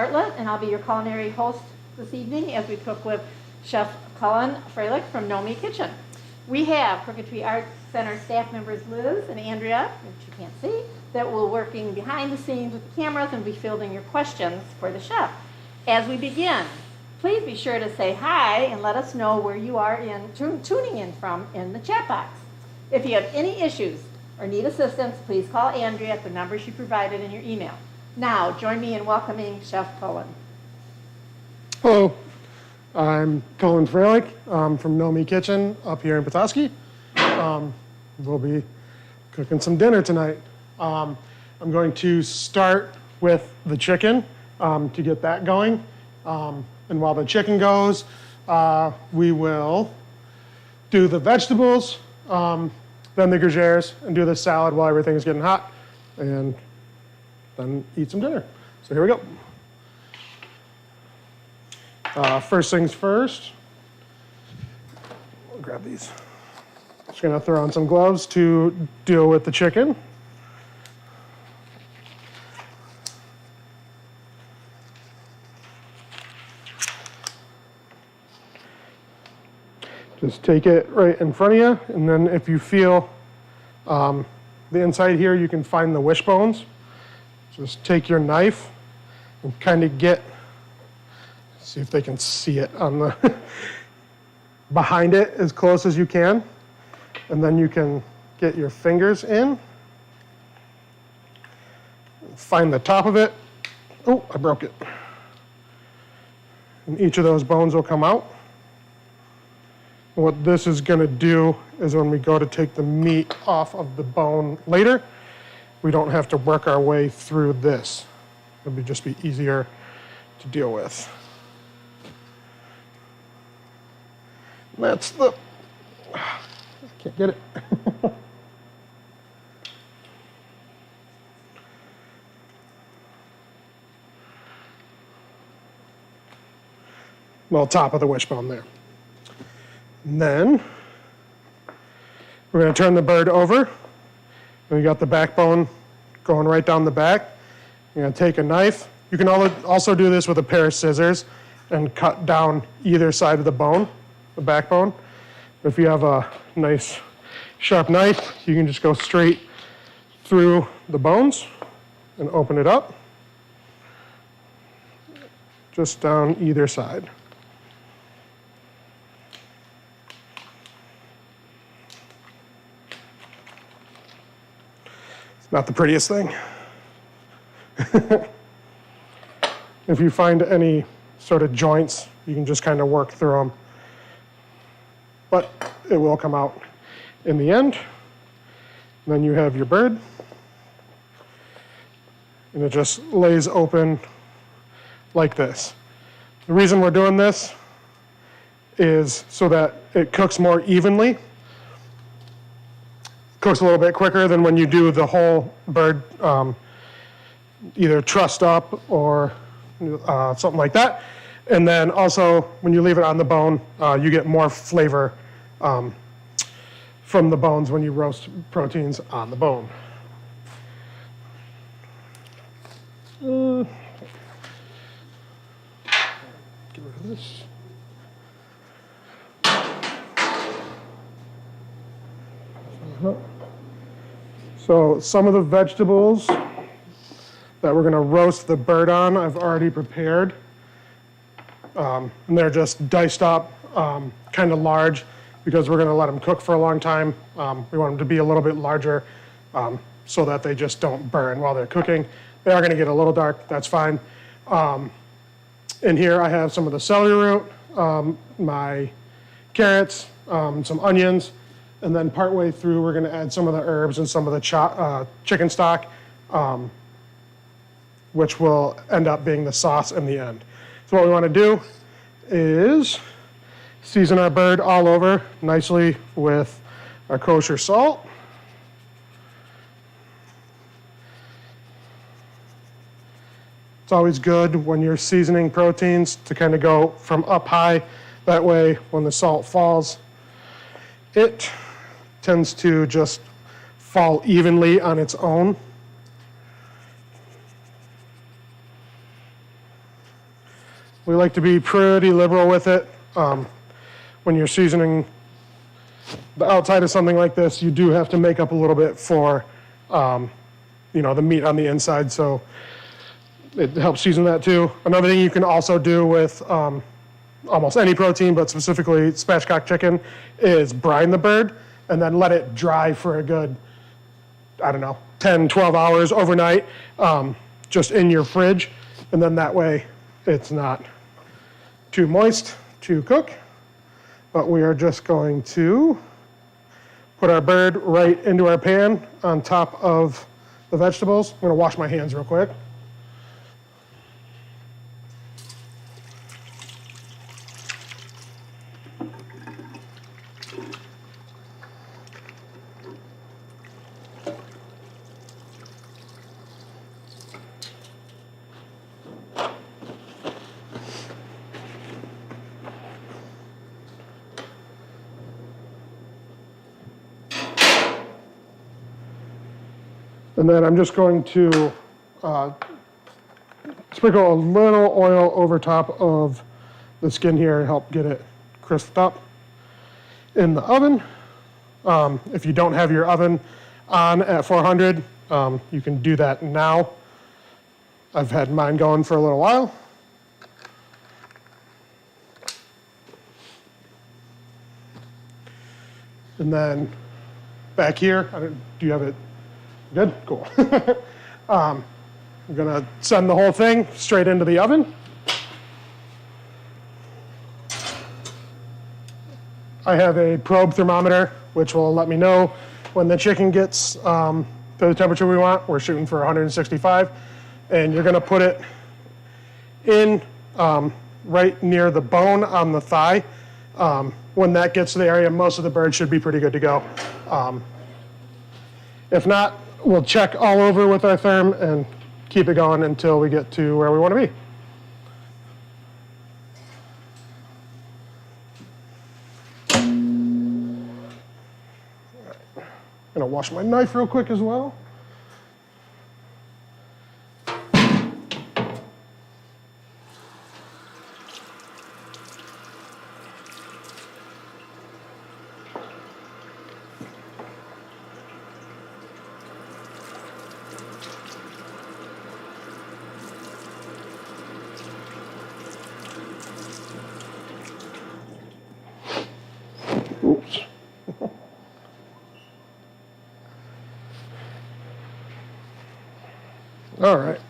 Bartlett, and I'll be your culinary host this evening as we cook with Chef Cullen Froelich from No Meat Kitchen. We have Crooked Tree Arts Center staff members Liz and Andrea, which you can't see, that will working behind the scenes with the cameras and be fielding your questions for the chef. As we begin, please be sure to say hi and let us know where you are tuning in from in the chat box. If you have any issues or need assistance, please call Andrea at the number she provided in your email. Now, join me in welcoming Chef Cullen. Hello, I'm Cullen Froelich from No Meat Kitchen up here in Petoskey. We'll be cooking some dinner tonight. I'm going to start with the chicken to get that going. And while the chicken goes, we will do the vegetables, then the gruyères, and do the salad while everything's getting hot, and then eat some dinner. So here we go. First things first, we'll grab these. Just gonna throw on some gloves to deal with the chicken. Just take it right in front of you, and then if you feel the inside here, you can find the wishbones. Just take your knife and kind of see if they can see it on the behind it as close as you can. And then you can get your fingers in, find the top of it. Oh, I broke it. And each of those bones will come out. What this is going to do is when we go to take the meat off of the bone later, we don't have to work our way through this. It'll just be easier to deal with. And that's the, I can't get it. Well, top of the wishbone there. And then we're going to turn the bird over. And we got the backbone going right down the back. You're going to take a knife. You can also do this with a pair of scissors and cut down either side of the bone, the backbone. If you have a nice sharp knife, you can just go straight through the bones and open it up, just down either side. Not the prettiest thing. If you find any sort of joints, you can just kind of work through them. But it will come out in the end. And then you have your bird. And it just lays open like this. The reason we're doing this is so that it cooks more evenly. Cooks a little bit quicker than when you do the whole bird, either trussed up or something like that. And then also, when you leave it on the bone, you get more flavor from the bones when you roast proteins on the bone. Get rid of this. So some of the vegetables that we're going to roast the bird on, I've already prepared. And they're just diced up, kind of large, because we're going to let them cook for a long time. We want them to be a little bit larger so that they just don't burn while they're cooking. They are going to get a little dark, that's fine. In here I have some of the celery root, my carrots, some onions, and then partway through we're going to add some of the herbs and some of the chicken stock, which will end up being the sauce in the end. So what we want to do is season our bird all over nicely with our kosher salt. It's always good when you're seasoning proteins to kind of go from up high. That way, when the salt falls, it tends to just fall evenly on its own. We like to be pretty liberal with it. When you're seasoning the outside of something like this, you do have to make up a little bit for, the meat on the inside. So it helps season that too. Another thing you can also do with almost any protein, but specifically spatchcock chicken, is brine the bird and then let it dry for a good, 10, 12 hours overnight, just in your fridge. And then that way it's not too moist to cook. But we are just going to put our bird right into our pan on top of the vegetables. I'm gonna wash my hands real quick. And then I'm just going to sprinkle a little oil over top of the skin here and help get it crisped up in the oven. If you don't have your oven on at 400, you can do that now. I've had mine going for a little while. And then back here, do you have it? Good? Cool. I'm gonna send the whole thing straight into the oven. I have a probe thermometer, which will let me know when the chicken gets to the temperature we want. We're shooting for 165. And you're gonna put it in right near the bone on the thigh. When that gets to the area, most of the bird should be pretty good to go. If not, we'll check all over with our therm and keep it going until we get to where we want to be. I'm gonna wash my knife real quick as well. Oops. All right.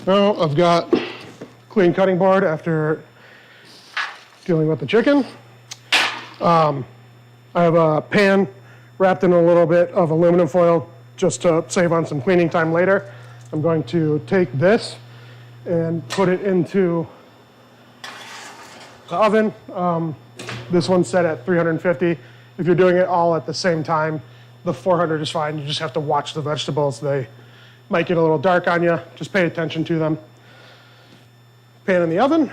Now I've got clean cutting board after dealing with the chicken. I have a pan wrapped in a little bit of aluminum foil just to save on some cleaning time later. I'm going to take this and put it into the oven. This one's set at 350. If you're doing it all at the same time, the 400 is fine. You just have to watch the vegetables. They might get a little dark on you. Just pay attention to them. Pan in the oven.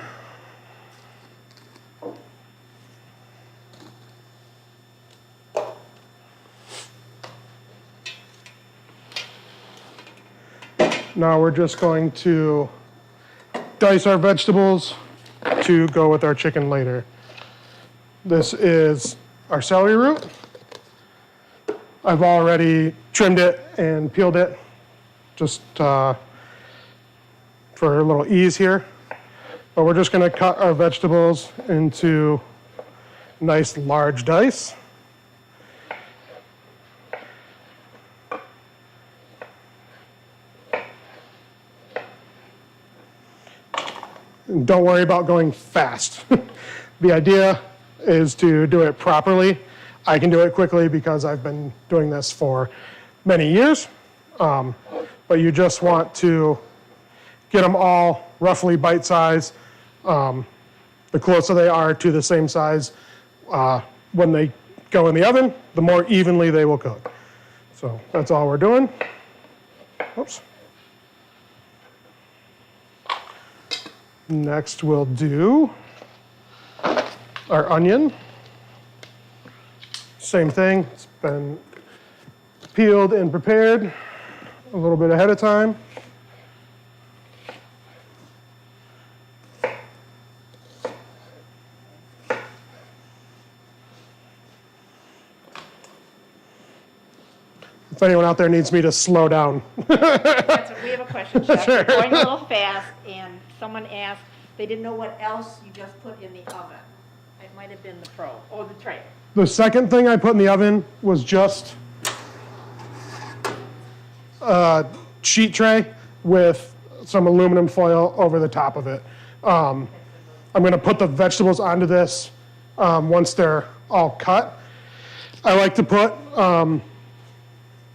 Now we're just going to dice our vegetables to go with our chicken later. This is our celery root. I've already trimmed it and peeled it just for a little ease here. But we're just gonna cut our vegetables into nice large dice. And don't worry about going fast. The idea is to do it properly. I can do it quickly because I've been doing this for many years. But you just want to get them all roughly bite size. The closer they are to the same size when they go in the oven, the more evenly they will cook. So that's all we're doing. Oops. Next we'll do our onion. Same thing, it's been peeled and prepared a little bit ahead of time. If anyone out there needs me to slow down. We have a question, Chef. Sure. We're going a little fast, and someone asked, they didn't know what else you just put in the oven. It might have been the the tray. The second thing I put in the oven was just a sheet tray with some aluminum foil over the top of it. I'm going to put the vegetables onto this once they're all cut. I like to put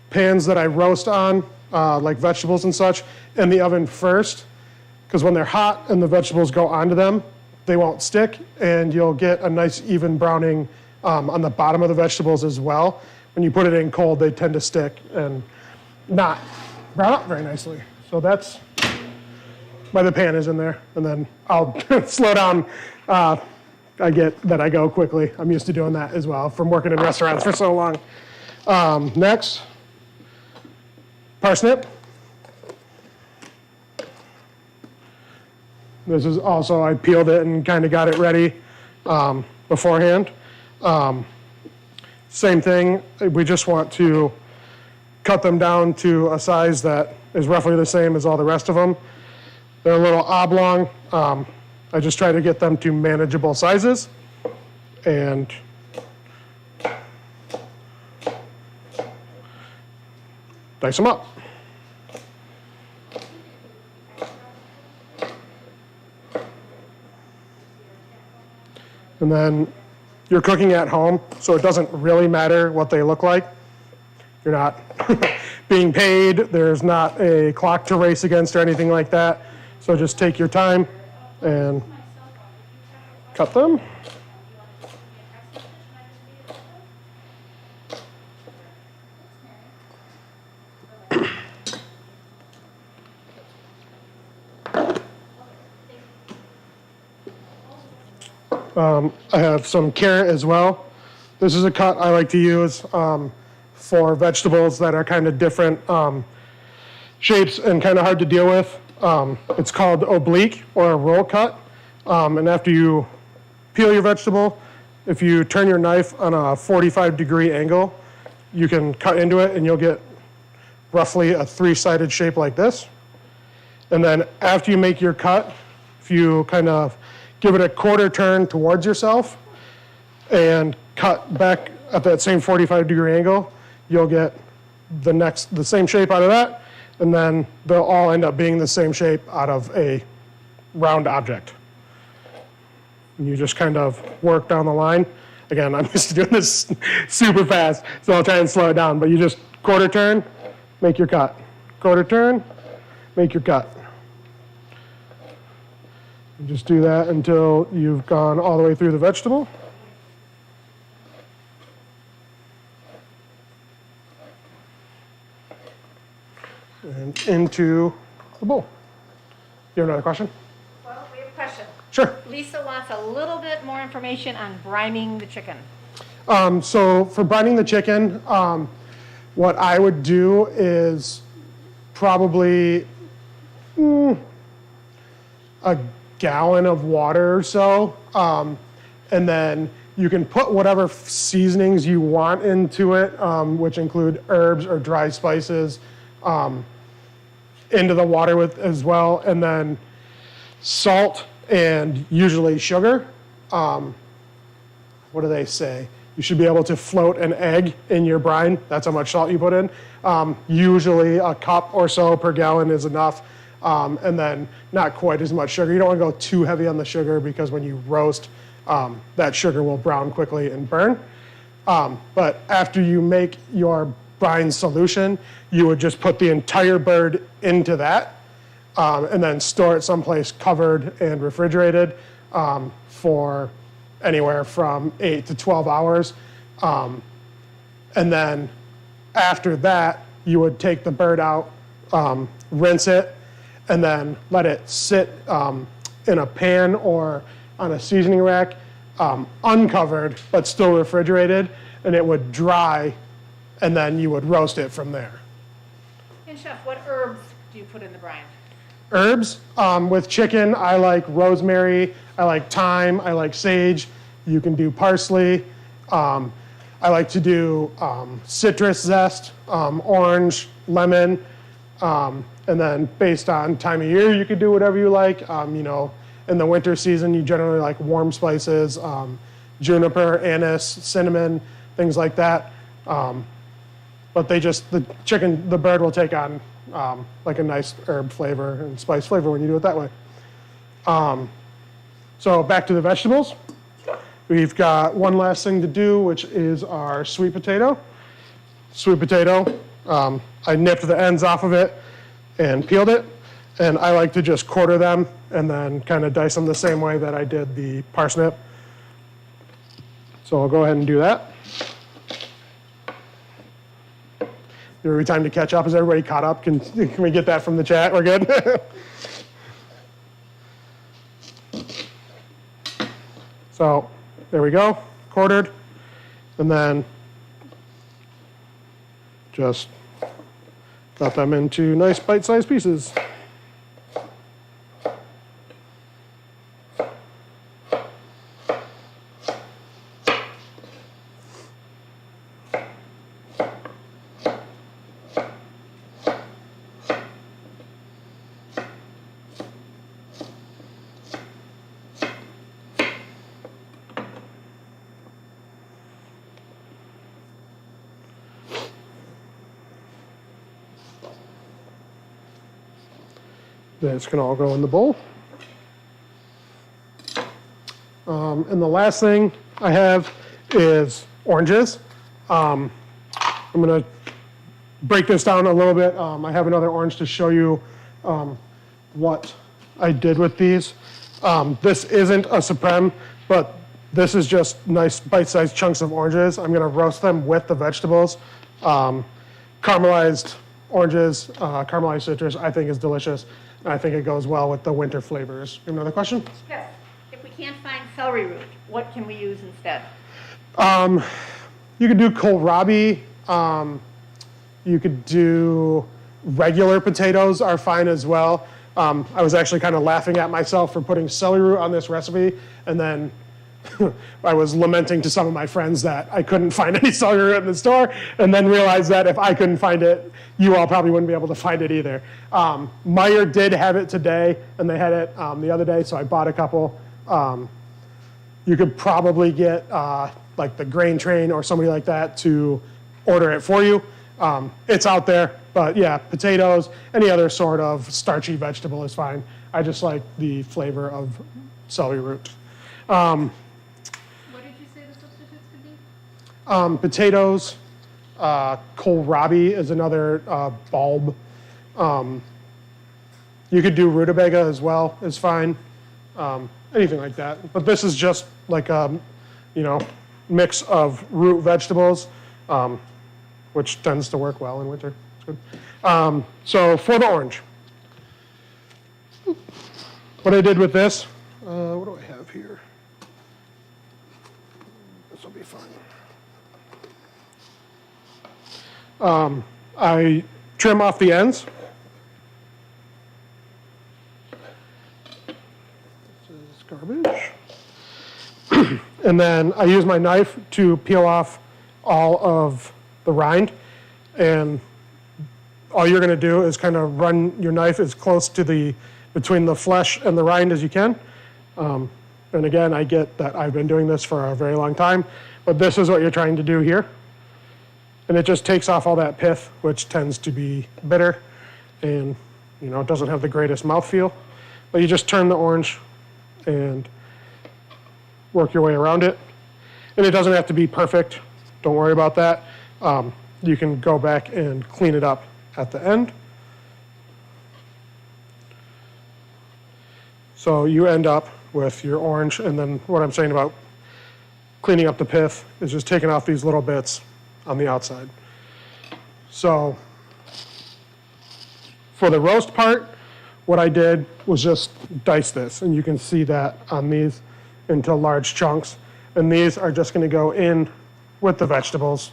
pans that I roast on, like vegetables and such, in the oven first, because when they're hot and the vegetables go onto them, they won't stick, and you'll get a nice even browning on the bottom of the vegetables as well. When you put it in cold, they tend to stick and not brown up very nicely. So that's why the pan is in there, and then I'll slow down. I get that I go quickly. I'm used to doing that as well from working in restaurants for so long. Next, parsnip. This is also, I peeled it and kind of got it ready beforehand. Same thing, we just want to cut them down to a size that is roughly the same as all the rest of them. They're a little oblong. I just try to get them to manageable sizes and dice them up. And then you're cooking at home, so it doesn't really matter what they look like. You're not being paid. There's not a clock to race against or anything like that. So just take your time and cut them. I have some carrot as well. This is a cut I like to use for vegetables that are kind of different shapes and kind of hard to deal with. It's called oblique or a roll cut. And after you peel your vegetable, if you turn your knife on a 45-degree angle, you can cut into it and you'll get roughly a three-sided shape like this. And then after you make your cut, if you kind of give it a quarter turn towards yourself and cut back at that same 45-degree angle, you'll get the same shape out of that, and then they'll all end up being the same shape out of a round object. And you just kind of work down the line. Again, I'm used to doing this super fast, so I'll try and slow it down, but you just quarter turn, make your cut. Quarter turn, make your cut. And just do that until you've gone all the way through the vegetable. And into the bowl. You have another question? Well, we have a question. Sure. Lisa wants a little bit more information on brining the chicken. So for brining the chicken, what I would do is probably a gallon of water or so, and then you can put whatever seasonings you want into it, which include herbs or dry spices, into the water with as well, and then salt and usually sugar. What do they say? You should be able to float an egg in your brine. That's how much salt you put in. Usually a cup or so per gallon is enough. And then not quite as much sugar. You don't want to go too heavy on the sugar because when you roast, that sugar will brown quickly and burn. But after you make your brine solution, you would just put the entire bird into that and then store it someplace covered and refrigerated for anywhere from 8 to 12 hours. And then after that, you would take the bird out, rinse it, and then let it sit in a pan or on a seasoning rack, uncovered, but still refrigerated, and it would dry and then you would roast it from there. And Chef, what herbs do you put in the brine? Herbs, with chicken, I like rosemary, I like thyme, I like sage. You can do parsley. I like to do citrus zest, orange, lemon, and then based on time of year, you could do whatever you like. You know, in the winter season, you generally like warm spices, juniper, anise, cinnamon, things like that. But the bird will take on like a nice herb flavor and spice flavor when you do it that way. So back to the vegetables. We've got one last thing to do, which is our sweet potato. Sweet potato, I nipped the ends off of it and peeled it. And I like to just quarter them and then kind of dice them the same way that I did the parsnip. So I'll go ahead and do that. Are we time to catch up? Is everybody caught up? Can we get that from the chat? We're good? So there we go, quartered. And then just cut them into nice bite-sized pieces. This can all go in the bowl. And the last thing I have is oranges. I'm going to break this down a little bit. I have another orange to show you what I did with these. This isn't a supreme, but this is just nice bite-sized chunks of oranges. I'm going to roast them with the vegetables. Caramelized oranges, caramelized citrus, I think is delicious. I think it goes well with the winter flavors. You have another question? Yes. If we can't find celery root, what can we use instead? You could do kohlrabi. You could do regular potatoes are fine as well. I was actually kind of laughing at myself for putting celery root on this recipe, and then I was lamenting to some of my friends that I couldn't find any celery root in the store, and then realized that if I couldn't find it, you all probably wouldn't be able to find it either. Meyer did have it today, and they had it the other day, so I bought a couple. You could probably get like the Grain Train or somebody like that to order it for you. It's out there, but yeah, potatoes, any other sort of starchy vegetable is fine. I just like the flavor of celery root. What did you say the substitutes could be? Potatoes, kohlrabi is another bulb. You could do rutabaga as well, is fine. Anything like that. But this is just like a, mix of root vegetables, which tends to work well in winter. It's good. So for the orange, what I did with this, what do I have here? This will be fine. I trim off the ends. This is garbage. And then I use my knife to peel off all of the rind. And all you're going to do is kind of run your knife as close to between the flesh and the rind as you can. And again, I get that I've been doing this for a very long time, but this is what you're trying to do here. And it just takes off all that pith, which tends to be bitter and, it doesn't have the greatest mouthfeel. But you just turn the orange and work your way around it. And it doesn't have to be perfect. Don't worry about that. You can go back and clean it up at the end. So you end up with your orange, and then what I'm saying about cleaning up the pith is just taking off these little bits on the outside. So for the roast part, what I did was just dice this, and you can see that on these into large chunks. And these are just going to go in with the vegetables.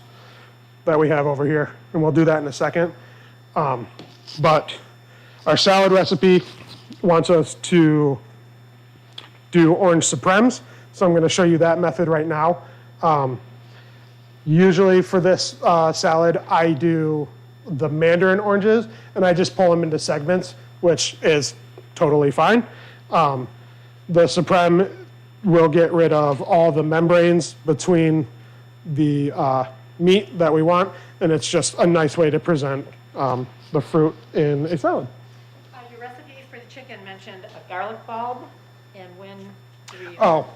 that we have over here, and we'll do that in a second. But our salad recipe wants us to do orange supremes, so I'm going to show you that method right now. Usually for this salad, I do the mandarin oranges, and I just pull them into segments, which is totally fine. The supreme will get rid of all the membranes between the meat that we want, and it's just a nice way to present the fruit in a salad. Your recipes for the chicken mentioned a garlic bulb, and when do we... Oh,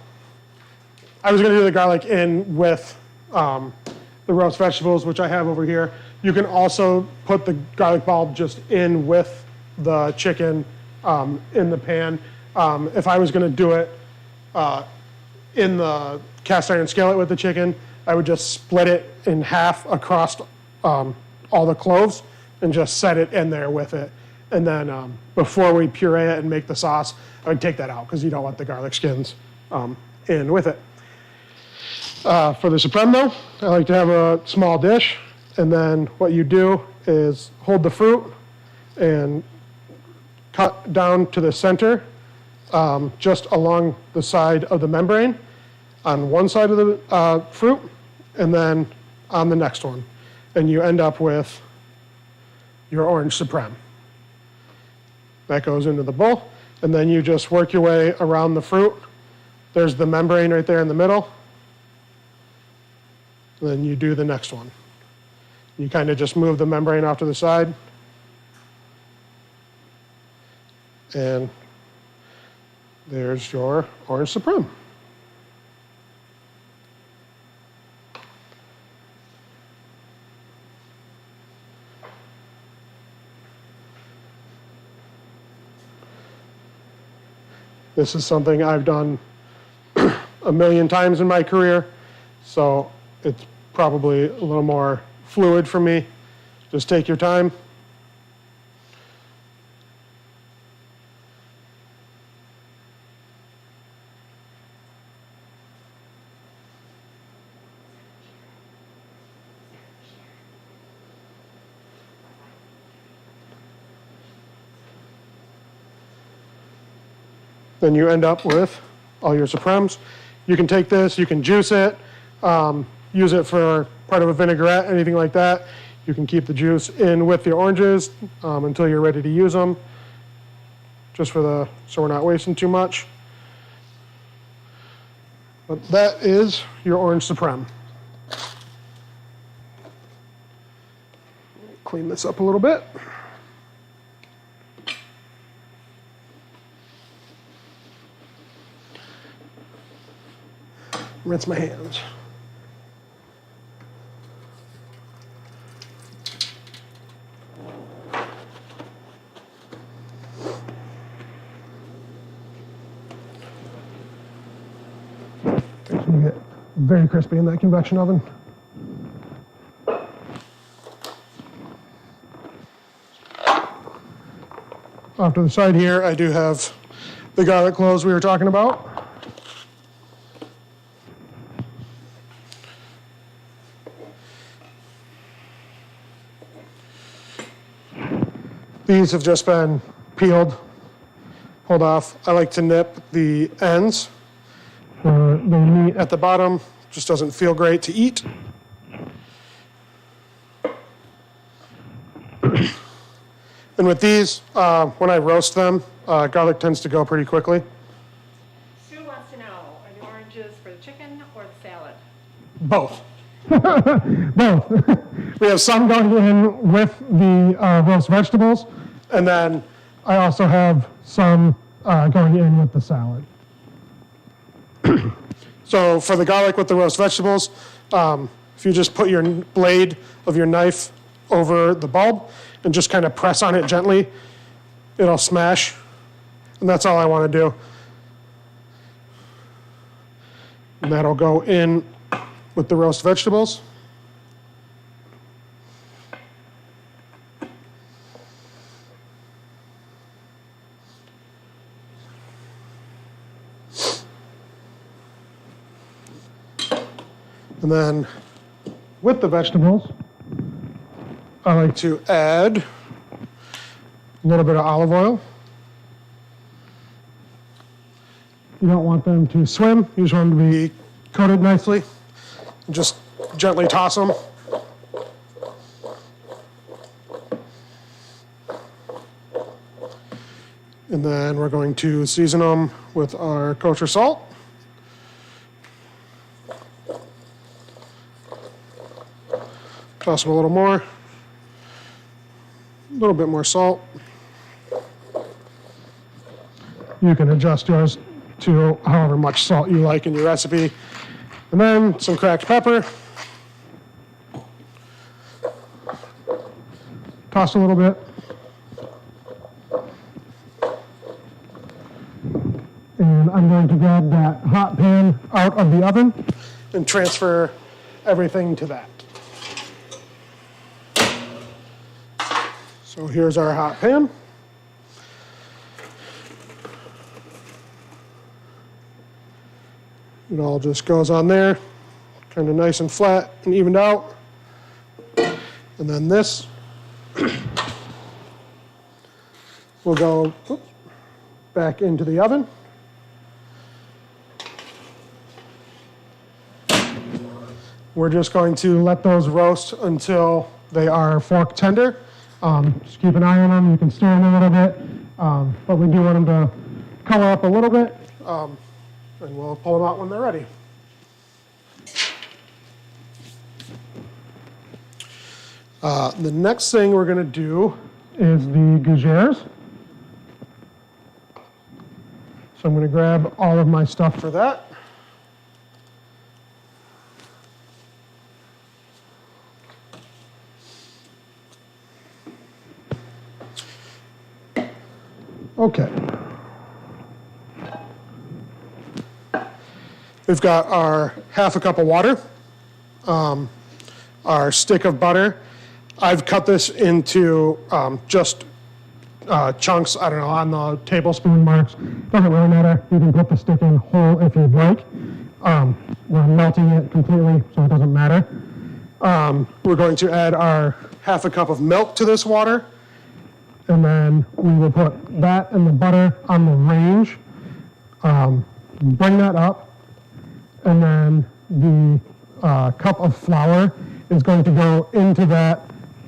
I was going to do the garlic in with the roast vegetables, which I have over here. You can also put the garlic bulb just in with the chicken in the pan. If I was going to do it in the cast iron skillet with the chicken, I would just split it in half across all the cloves and just set it in there with it. And then before we puree it and make the sauce, I would take that out because you don't want the garlic skins in with it. For the supreme though, I like to have a small dish, and then what you do is hold the fruit and cut down to the center, just along the side of the membrane on one side of the fruit, and then on the next one. And you end up with your orange supreme. That goes into the bowl, and then you just work your way around the fruit. There's the membrane right there in the middle. And then you do the next one. You kind of just move the membrane off to the side. And there's your orange supreme. This is something I've done a million times in my career, so it's probably a little more fluid for me. Just take your time. Then you end up with all your supremes. You can take this, you can juice it, use it for part of a vinaigrette, anything like that. You can keep the juice in with the oranges until you're ready to use them, just so we're not wasting too much. But that is your orange supreme. Clean this up a little bit. Rinse my hands. Things can get very crispy in that convection oven. Off to the side here, I do have the garlic cloves we were talking about. These have just been peeled, pulled off. I like to nip the ends. The meat at the bottom just doesn't feel great to eat. And with these, when I roast them, garlic tends to go pretty quickly. Sue wants to know, are the oranges for the chicken or the salad? Both. Both. We have some going in with the roast vegetables, and then I also have some going in with the salad. So for the garlic with the roast vegetables, if you just put your blade of your knife over the bulb and just kind of press on it gently, it'll smash, and that's all I want to do. And that'll go in with the roast vegetables. And then with the vegetables, I like to add a little bit of olive oil. You don't want them to swim. You just want them to be coated nicely. Just gently toss them. And then we're going to season them with our kosher salt. Toss them a little more. A little bit more salt. You can adjust yours to however much salt you like in your recipe. And then some cracked pepper. Toss a little bit. And I'm going to grab that hot pan out of the oven and transfer everything to that. So here's our hot pan. It all just goes on there, kind of nice and flat and evened out. And then this will go back into the oven. We're just going to let those roast until they are fork tender. Just keep an eye on them. You can stir them a little bit, but we do want them to color up a little bit, and we'll pull them out when they're ready. The next thing we're going to do is the gougères. So I'm going to grab all of my stuff for that. Okay. We've got our half a cup of water, our stick of butter. I've cut this into just chunks, I don't know, on the tablespoon marks. Doesn't really matter. You can put the stick in whole if you'd like. We're melting it completely, so it doesn't matter. We're going to add our half a cup of milk to this water. And then we will put that and the butter on the range, bring that up, and then the cup of flour is going to go into that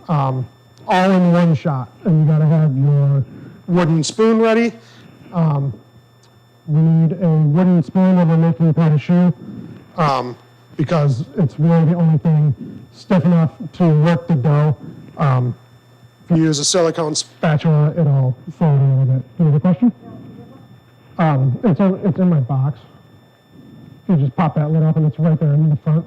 all in one shot. And you gotta have your wooden spoon ready. We need a wooden spoon when we're making pot de choux, because it's really the only thing stiff enough to work the dough. If you use a silicone spatula, it'll fold a little bit. You have a question? It's in my box. You just pop that lid up and it's right there in the front.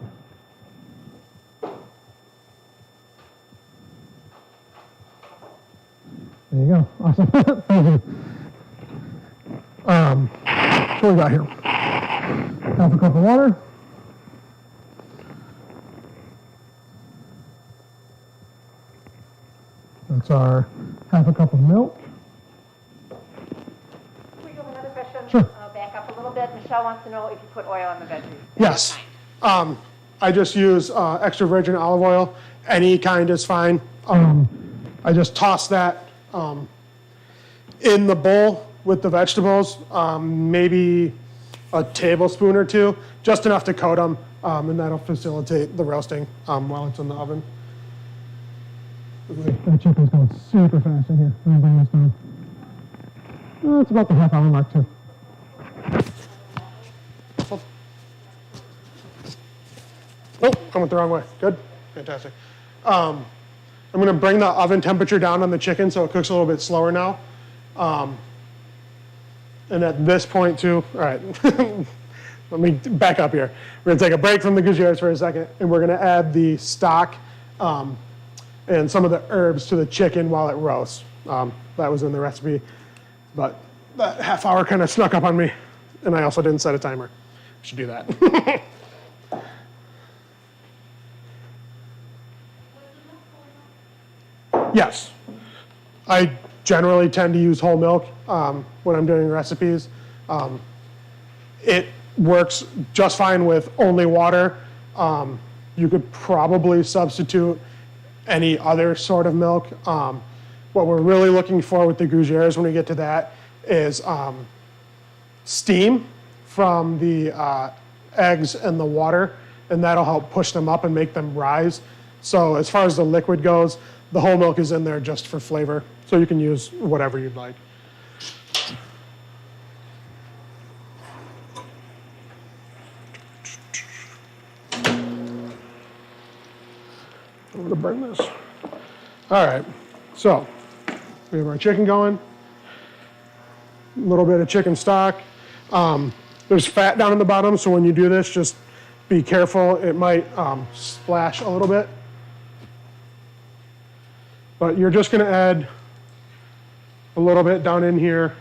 There you go. Awesome. Thank you. What do we got here? Half a cup of water. That's our half a cup of milk. Can we go another question? Sure. Back up a little bit. Michelle wants to know if you put oil on the veggies. Yes. I just use extra virgin olive oil. Any kind is fine. I just toss that in the bowl with the vegetables, maybe a tablespoon or two, just enough to coat them, and that'll facilitate the roasting while it's in the oven. That chicken's going super fast in here. Let me bring this down. It's about the half hour mark too. Oh, I went the wrong way. Good, fantastic. I'm going to bring the oven temperature down on the chicken so it cooks a little bit slower now. And at this point too, all right, let me back up here. We're going to take a break from the gougères for a second, and we're going to add the stock and some of the herbs to the chicken while it roasts. That was in the recipe, but that half hour kind of snuck up on me, and I also didn't set a timer. I should do that. Yes. I generally tend to use whole milk when I'm doing recipes. It works just fine with only water. You could probably substitute any other sort of milk. What we're really looking for with the gougères when we get to that is steam from the eggs and the water, and that'll help push them up and make them rise. So as far as the liquid goes, the whole milk is in there just for flavor. So you can use whatever you'd like. I'm gonna burn this. All right, so we have our chicken going. A little bit of chicken stock. There's fat down in the bottom, so when you do this, just be careful. It might splash a little bit. But you're just gonna add a little bit down in here,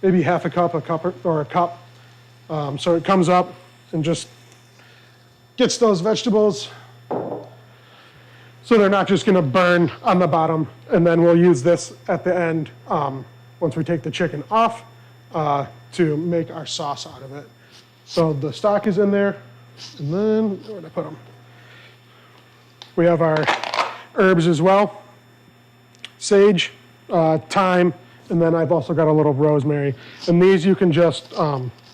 maybe half a cup, or a cup. So it comes up and just gets those vegetables so they're not just gonna burn on the bottom. And then we'll use this at the end once we take the chicken off to make our sauce out of it. So the stock is in there, and then where did I put them? We have our herbs as well, sage, thyme, and then I've also got a little rosemary. And these you can just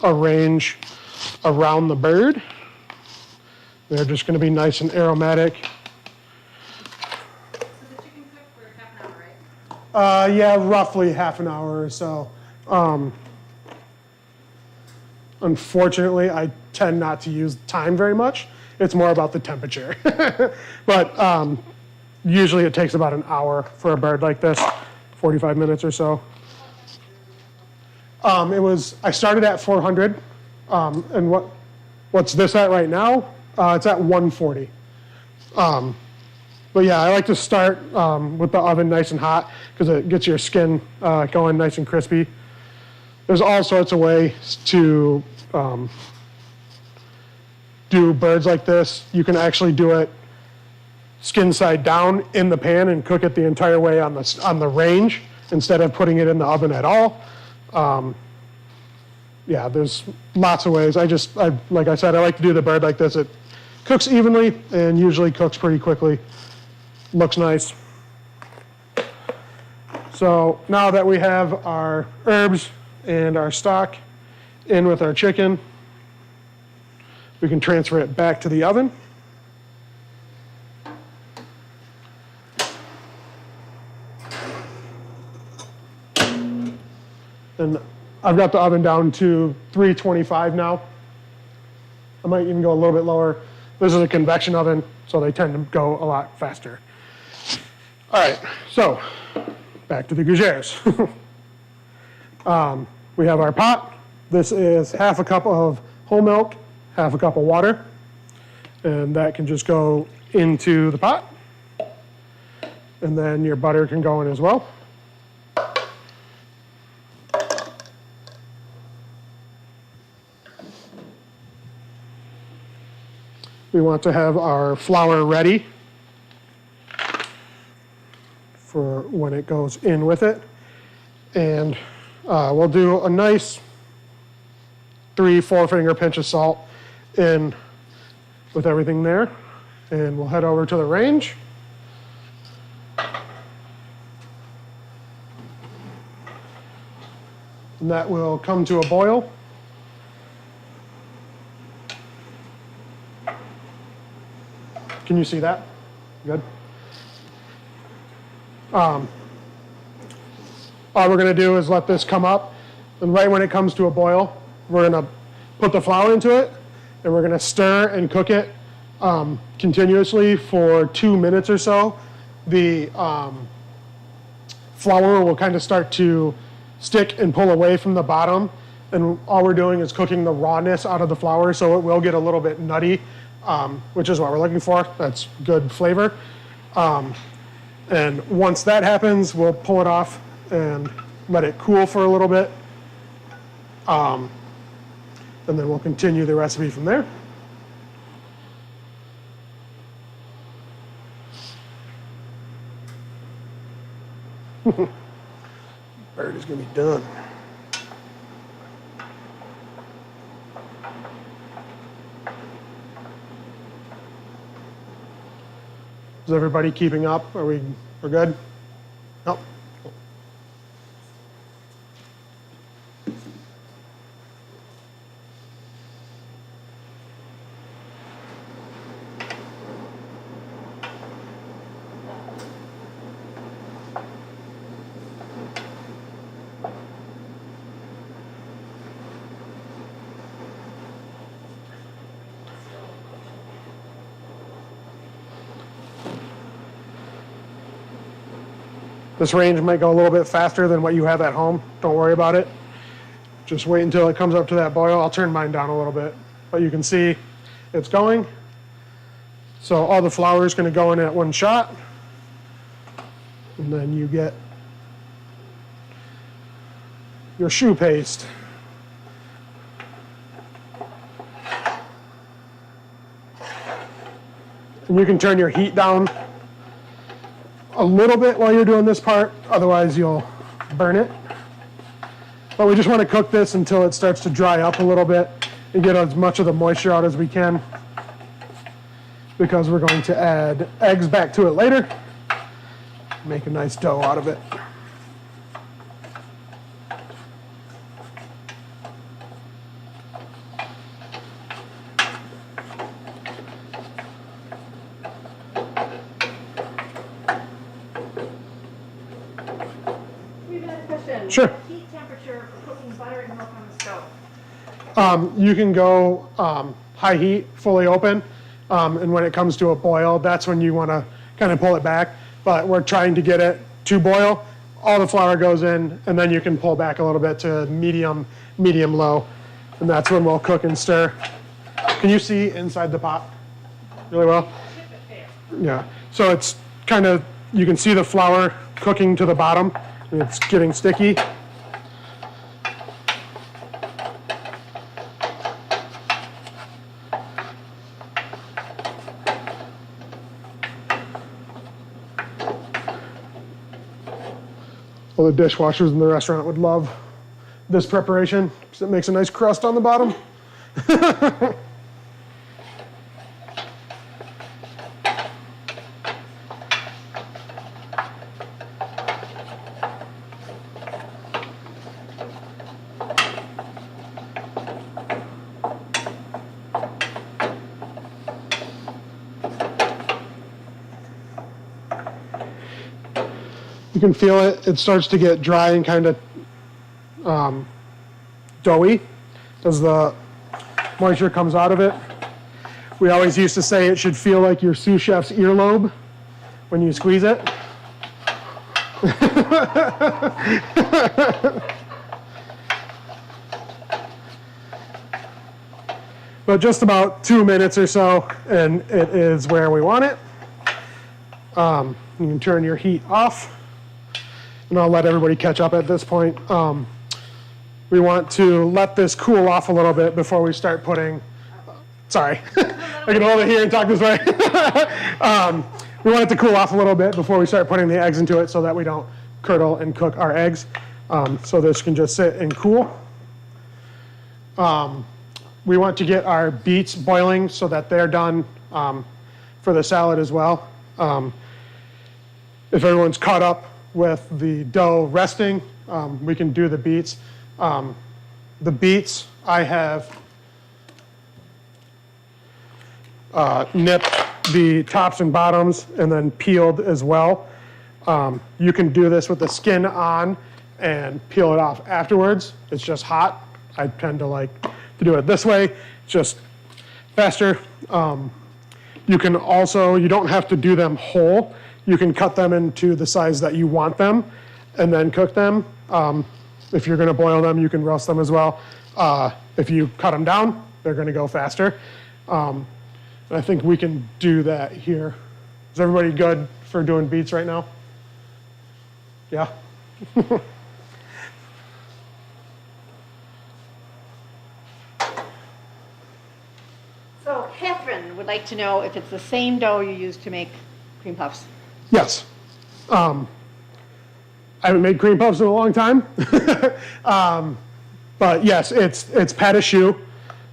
arrange around the bird. They're just gonna be nice and aromatic. So the chicken cooked for half an hour, right? Yeah, roughly half an hour or so. Unfortunately, I tend not to use time very much. It's more about the temperature. But usually it takes about an hour for a bird like this, 45 minutes or so. I started at 400, and what's this at right now? It's at 140. But yeah, I like to start with the oven nice and hot because it gets your skin going nice and crispy. There's all sorts of ways to do birds like this. You can actually do it skin side down in the pan and cook it the entire way on the range instead of putting it in the oven at all. Yeah, there's lots of ways. Like I said, I like to do the bird like this. It cooks evenly and usually cooks pretty quickly. Looks nice. So now that we have our herbs and our stock in with our chicken, we can transfer it back to the oven. And I've got the oven down to 325 now. I might even go a little bit lower. This is a convection oven, so they tend to go a lot faster. All right, so back to the gougères. We have our pot. This is half a cup of whole milk, half a cup of water, and that can just go into the pot. And then your butter can go in as well. We want to have our flour ready for when it goes in with it. And we'll do a nice 3-4 finger pinch of salt in with everything there. And we'll head over to the range. And that will come to a boil. Can you see that? Good. All we're going to do is let this come up, and right when it comes to a boil, we're going to put the flour into it, and we're going to stir and cook it continuously for 2 minutes or so. The flour will kind of start to stick and pull away from the bottom, and all we're doing is cooking the rawness out of the flour, so it will get a little bit nutty, which is what we're looking for. That's good flavor. And once that happens, we'll pull it off and let it cool for a little bit. And then we'll continue the recipe from there. Bird is going to be done. Is everybody keeping up? We're good? Nope. This range might go a little bit faster than what you have at home. Don't worry about it. Just wait until it comes up to that boil. I'll turn mine down a little bit, but you can see it's going. So all the flour is going to go in at one shot. And then you get your choux paste. And you can turn your heat down a little bit while you're doing this part, otherwise you'll burn it. But we just want to cook this until it starts to dry up a little bit and get as much of the moisture out as we can, because we're going to add eggs back to it later. Make a nice dough out of it. Sure. Heat temperature for cooking butter and milk on the stove. You can go high heat, fully open, and when it comes to a boil, that's when you want to kind of pull it back. But we're trying to get it to boil. All the flour goes in, and then you can pull back a little bit to medium low, and that's when we'll cook and stir. Can you see inside the pot really well? Yeah. So it's kind of, you can see the flour cooking to the bottom. It's getting sticky. Well, the dishwashers in the restaurant would love this preparation because it makes a nice crust on the bottom. You can feel it. It starts to get dry and kind of doughy as the moisture comes out of it. We always used to say it should feel like your sous chef's earlobe when you squeeze it. But just about 2 minutes or so, and it is where we want it. You can turn your heat off. And I'll let everybody catch up at this point. We want to let this cool off a little bit before we start putting, sorry, I can hold it here and talk this way. We want it to cool off a little bit before we start putting the eggs into it so that we don't curdle and cook our eggs. So this can just sit and cool. We want to get our beets boiling so that they're done for the salad as well. If everyone's caught up with the dough resting, we can do the beets. The beets I have nipped the tops and bottoms and then peeled as well. You can do this with the skin on and peel it off afterwards. It's just hot. I tend to like to do it this way. It's just faster. You can also, you don't have to do them whole. You can cut them into the size that you want them and then cook them. If you're gonna boil them, you can roast them as well. If you cut them down, they're gonna go faster. And I think we can do that here. Is everybody good for doing beets right now? Yeah? So Catherine would like to know if it's the same dough you use to make cream puffs. Yes. I haven't made cream puffs in a long time. But yes, it's pâte à choux.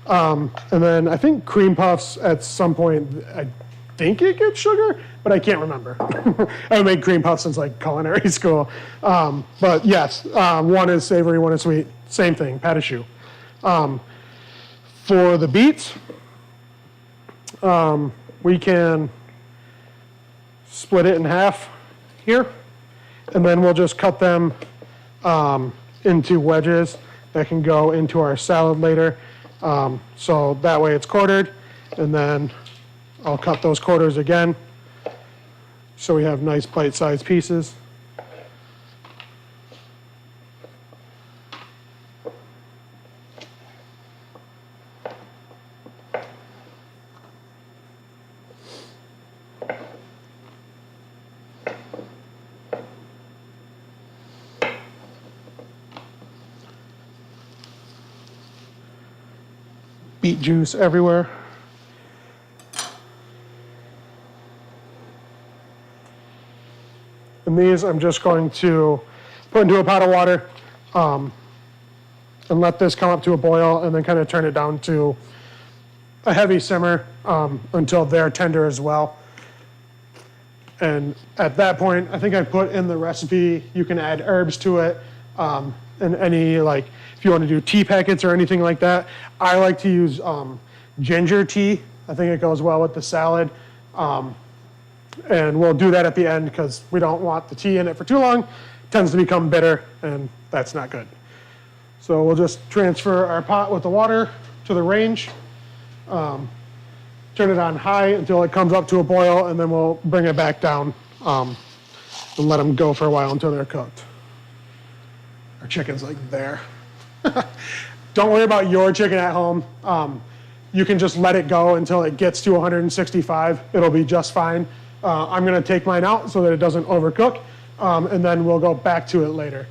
And then I think cream puffs at some point, I think it gets sugar, but I can't remember. I made cream puffs since like culinary school. But yes, one is savory, one is sweet. Same thing, pâte à choux. For the beets, we can split it in half here, and then we'll just cut them into wedges that can go into our salad later. So that way it's quartered, and then I'll cut those quarters again so we have nice bite-sized pieces. Beet juice everywhere. And these I'm just going to put into a pot of water and let this come up to a boil, and then kind of turn it down to a heavy simmer until they're tender as well. And at that point, I think I put in the recipe, you can add herbs to it, and any, like, if you want to do tea packets or anything like that. I like to use ginger tea. I think it goes well with the salad. And we'll do that at the end because we don't want the tea in it for too long. It tends to become bitter, and that's not good. So we'll just transfer our pot with the water to the range. Turn it on high until it comes up to a boil, and then we'll bring it back down and let them go for a while until they're cooked. Our chicken's like there. Don't worry about your chicken at home. You can just let it go until it gets to 165. It'll be just fine. I'm going to take mine out so that it doesn't overcook, and then we'll go back to it later.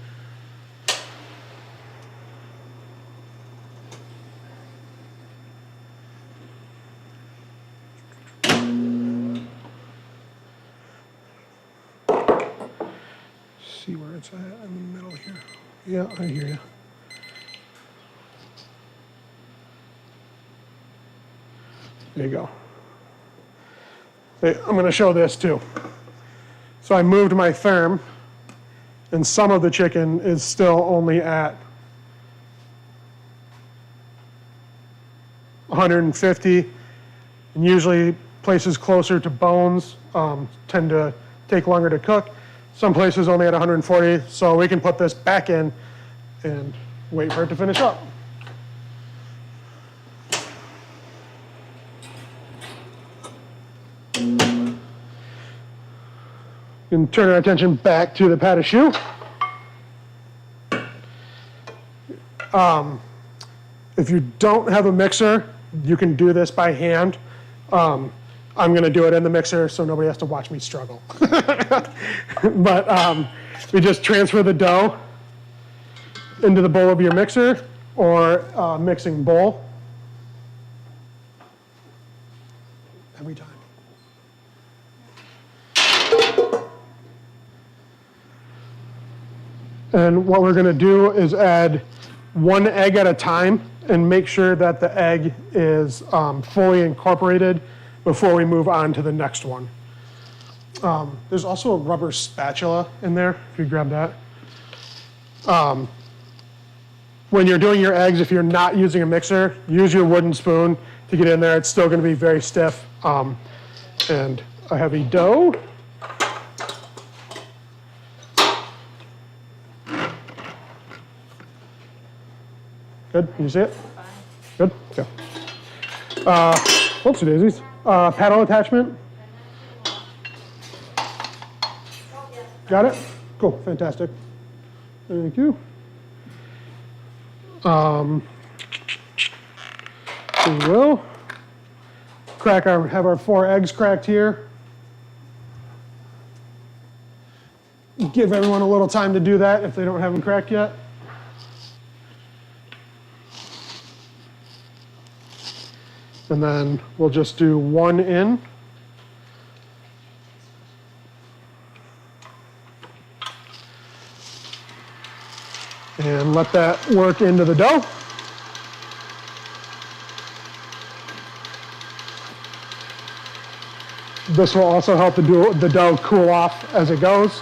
See where it's at in the middle here. Yeah, I hear you. There you go. I'm going to show this too. So I moved my therm, and some of the chicken is still only at 150. And usually places closer to bones tend to take longer to cook. Some places only at 140, so we can put this back in and wait for it to finish up. And turn our attention back to the pâte à choux. If you don't have a mixer, you can do this by hand. I'm going to do it in the mixer so nobody has to watch me struggle. But we just transfer the dough into the bowl of your mixer or mixing bowl. Every time. And what we're going to do is add one egg at a time and make sure that the egg is fully incorporated before we move on to the next one. There's also a rubber spatula in there, if you grab that. When you're doing your eggs, if you're not using a mixer, use your wooden spoon to get in there. It's still going to be very stiff and a heavy dough. Good, can you see it? Good, okay. Whoopsie daisies. Paddle attachment. Got it? Cool, fantastic. Thank you. We will have our 4 eggs cracked here. Give everyone a little time to do that if they don't have them cracked yet. And then we'll just do 1 in. And let that work into the dough. This will also help the dough cool off as it goes.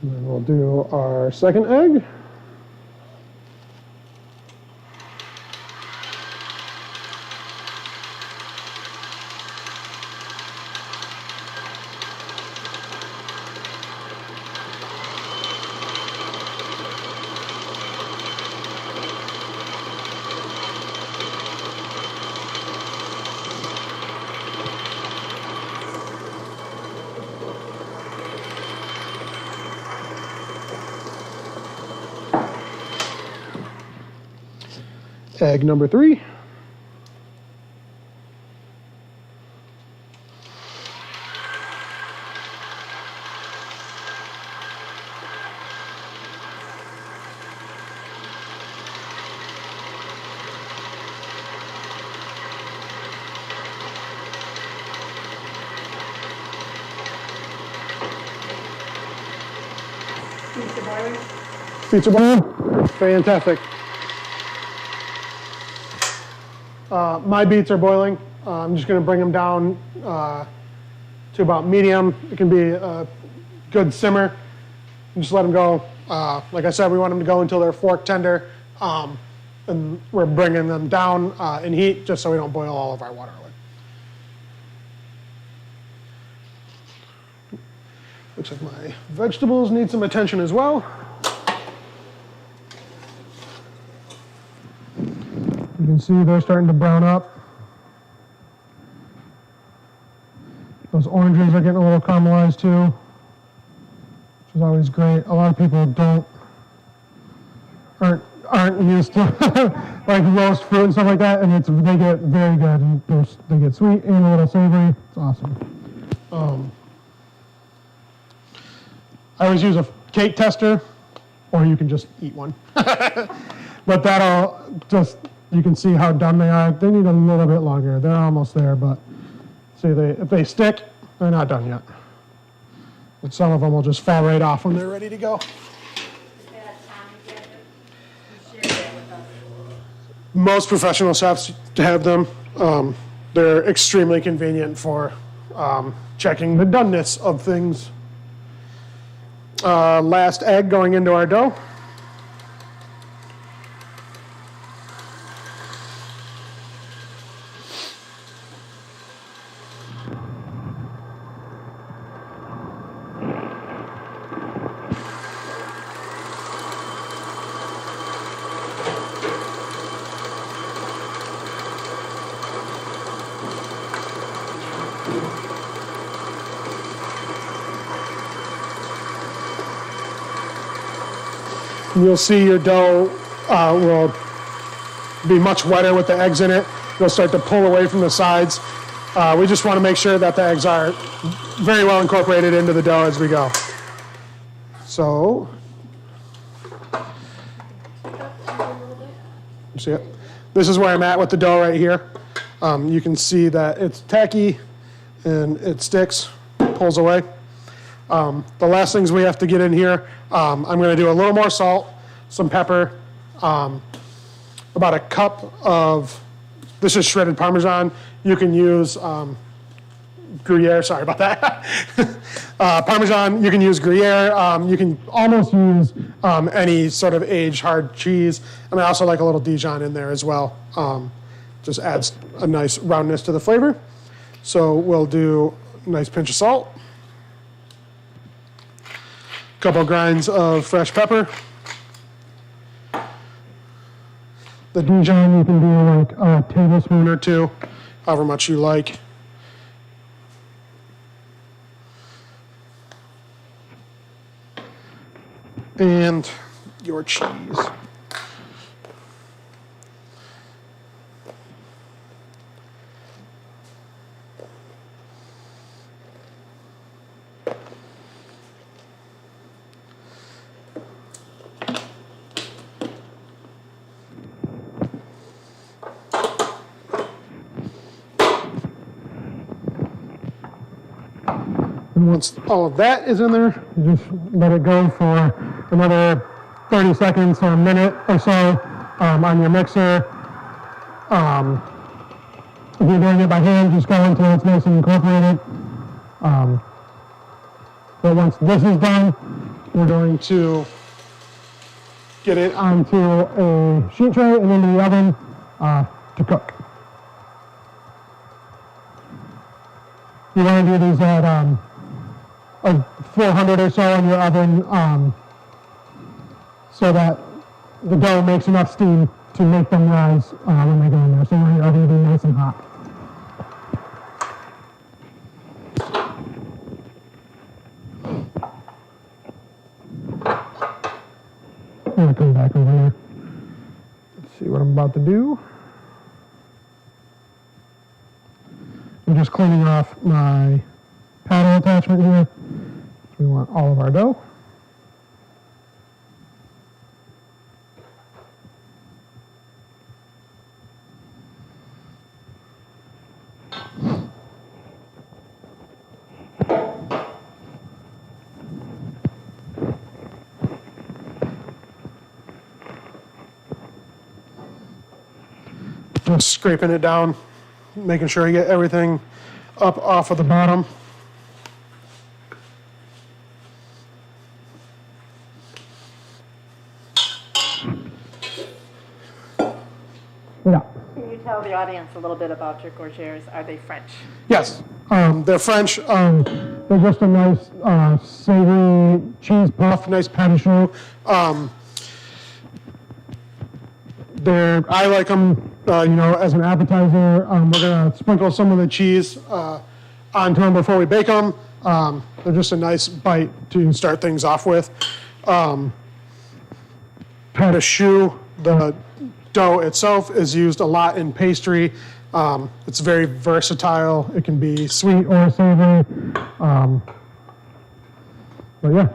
And then we'll do our second egg. Egg number 3. Beets are boiling. Beets are boiling. Fantastic. My beets are boiling. I'm just going to bring them down to about medium. It can be a good simmer. And just let them go. Like I said, we want them to go until they're fork tender. And we're bringing them down in heat just so we don't boil all of our water away. Looks like my vegetables need some attention as well. You can see they're starting to brown up. Those oranges are getting a little caramelized too, which is always great. A lot of people aren't used to like roast fruit and stuff like that, and they get very good. And they get sweet and a little savory. It's awesome. I always use a cake tester, or you can just eat one. But that'll just, you can see how done they are. They need a little bit longer. They're almost there, but see, if they stick, they're not done yet. But some of them will just fall right off when they're ready to go. Most professional chefs have them. They're extremely convenient for checking the doneness of things. Last egg going into our dough. You'll see your dough will be much wetter with the eggs in it. You'll start to pull away from the sides. We just want to make sure that the eggs are very well incorporated into the dough as we go. So, you see it? This is where I'm at with the dough right here. You can see that it's tacky and it sticks, pulls away. The last things we have to get in here, I'm going to do a little more salt, some pepper, about a cup of, this is shredded Parmesan. You can use Gruyere, sorry about that. Parmesan, you can use Gruyere. You can almost use any sort of aged hard cheese. And I also like a little Dijon in there as well. Just adds a nice roundness to the flavor. So we'll do a nice pinch of salt. Couple grinds of fresh pepper. The Dijon, you can do like a tablespoon or 2, however much you like. And your cheese. And once all of that is in there, you just let it go for another 30 seconds or a minute or so on your mixer. If you're doing it by hand, just go until it's nice and incorporated. But once this is done, we're going to get it onto a sheet tray and into the oven to cook. You want to do these at like 400 or so in your oven so that the dough makes enough steam to make them rise when they go in there. So you want your oven to be nice and hot. I'm going to come back over here. Let's see what I'm about to do. I'm just cleaning off my paddle attachment here. We want all of our dough. Just scraping it down, making sure you get everything up off of the bottom. Yeah. Can you tell the audience a little bit about your Courtiers? Are they French? Yes, they're French. They're just a nice savory cheese puff, nice pâte de choux. I like them, as an appetizer. We're gonna sprinkle some of the cheese onto them before we bake them. They're just a nice bite to start things off with. Pâte de choux, the dough itself is used a lot in pastry. It's very versatile. It can be sweet or savory. But yeah.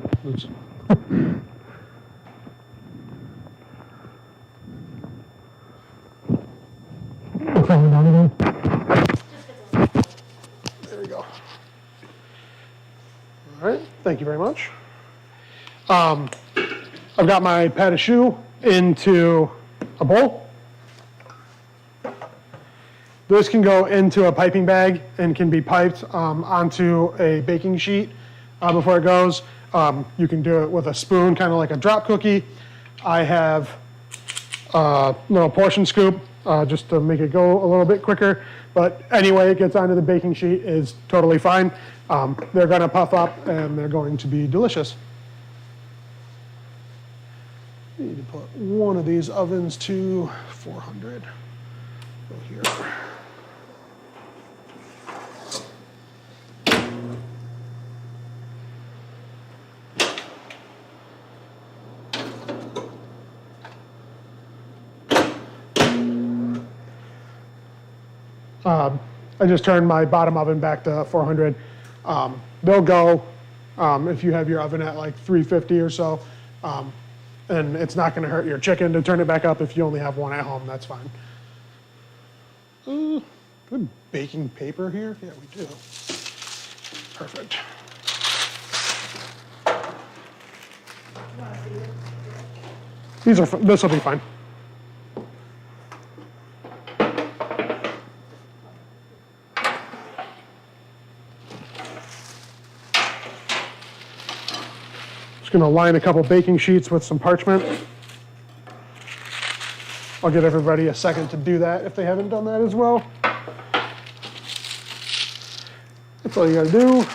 There we go. All right, thank you very much. I've got my pâte de choux into a bowl. This can go into a piping bag and can be piped onto a baking sheet before it goes. You can do it with a spoon, kind of like a drop cookie. I have a little portion scoop just to make it go a little bit quicker. But anyway, it gets onto the baking sheet is totally fine. They're going to puff up and they're going to be delicious. You need to put one of these ovens to 400. Go here. I just turned my bottom oven back to 400. They'll go if you have your oven at like 350 or so. And it's not going to hurt your chicken to turn it back up if you only have one at home. That's fine. Good baking paper here. Yeah, we do. Perfect. This will be fine. Going to line a couple baking sheets with some parchment. I'll give everybody a second to do that if they haven't done that as well. That's all you got to do.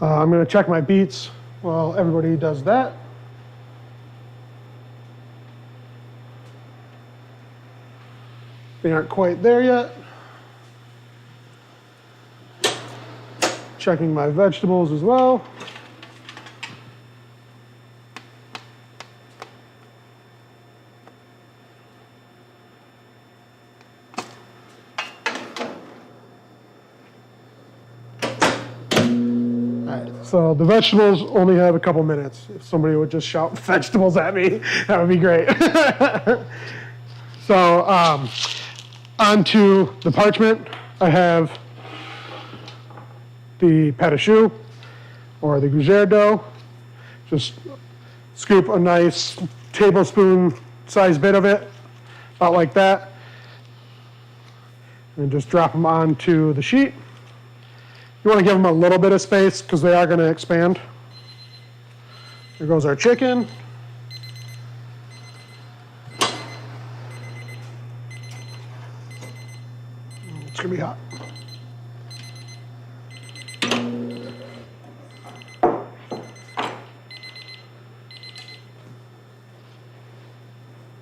I'm going to check my beets while everybody does that. They aren't quite there yet. Checking my vegetables as well. So the vegetables only have a couple minutes. If somebody would just shout vegetables at me, that would be great. So onto the parchment, I have the pâte à choux or the gougere dough. Just scoop a nice tablespoon size bit of it, about like that, and just drop them onto the sheet. You want to give them a little bit of space because they are going to expand. Here goes our chicken. It's going to be hot.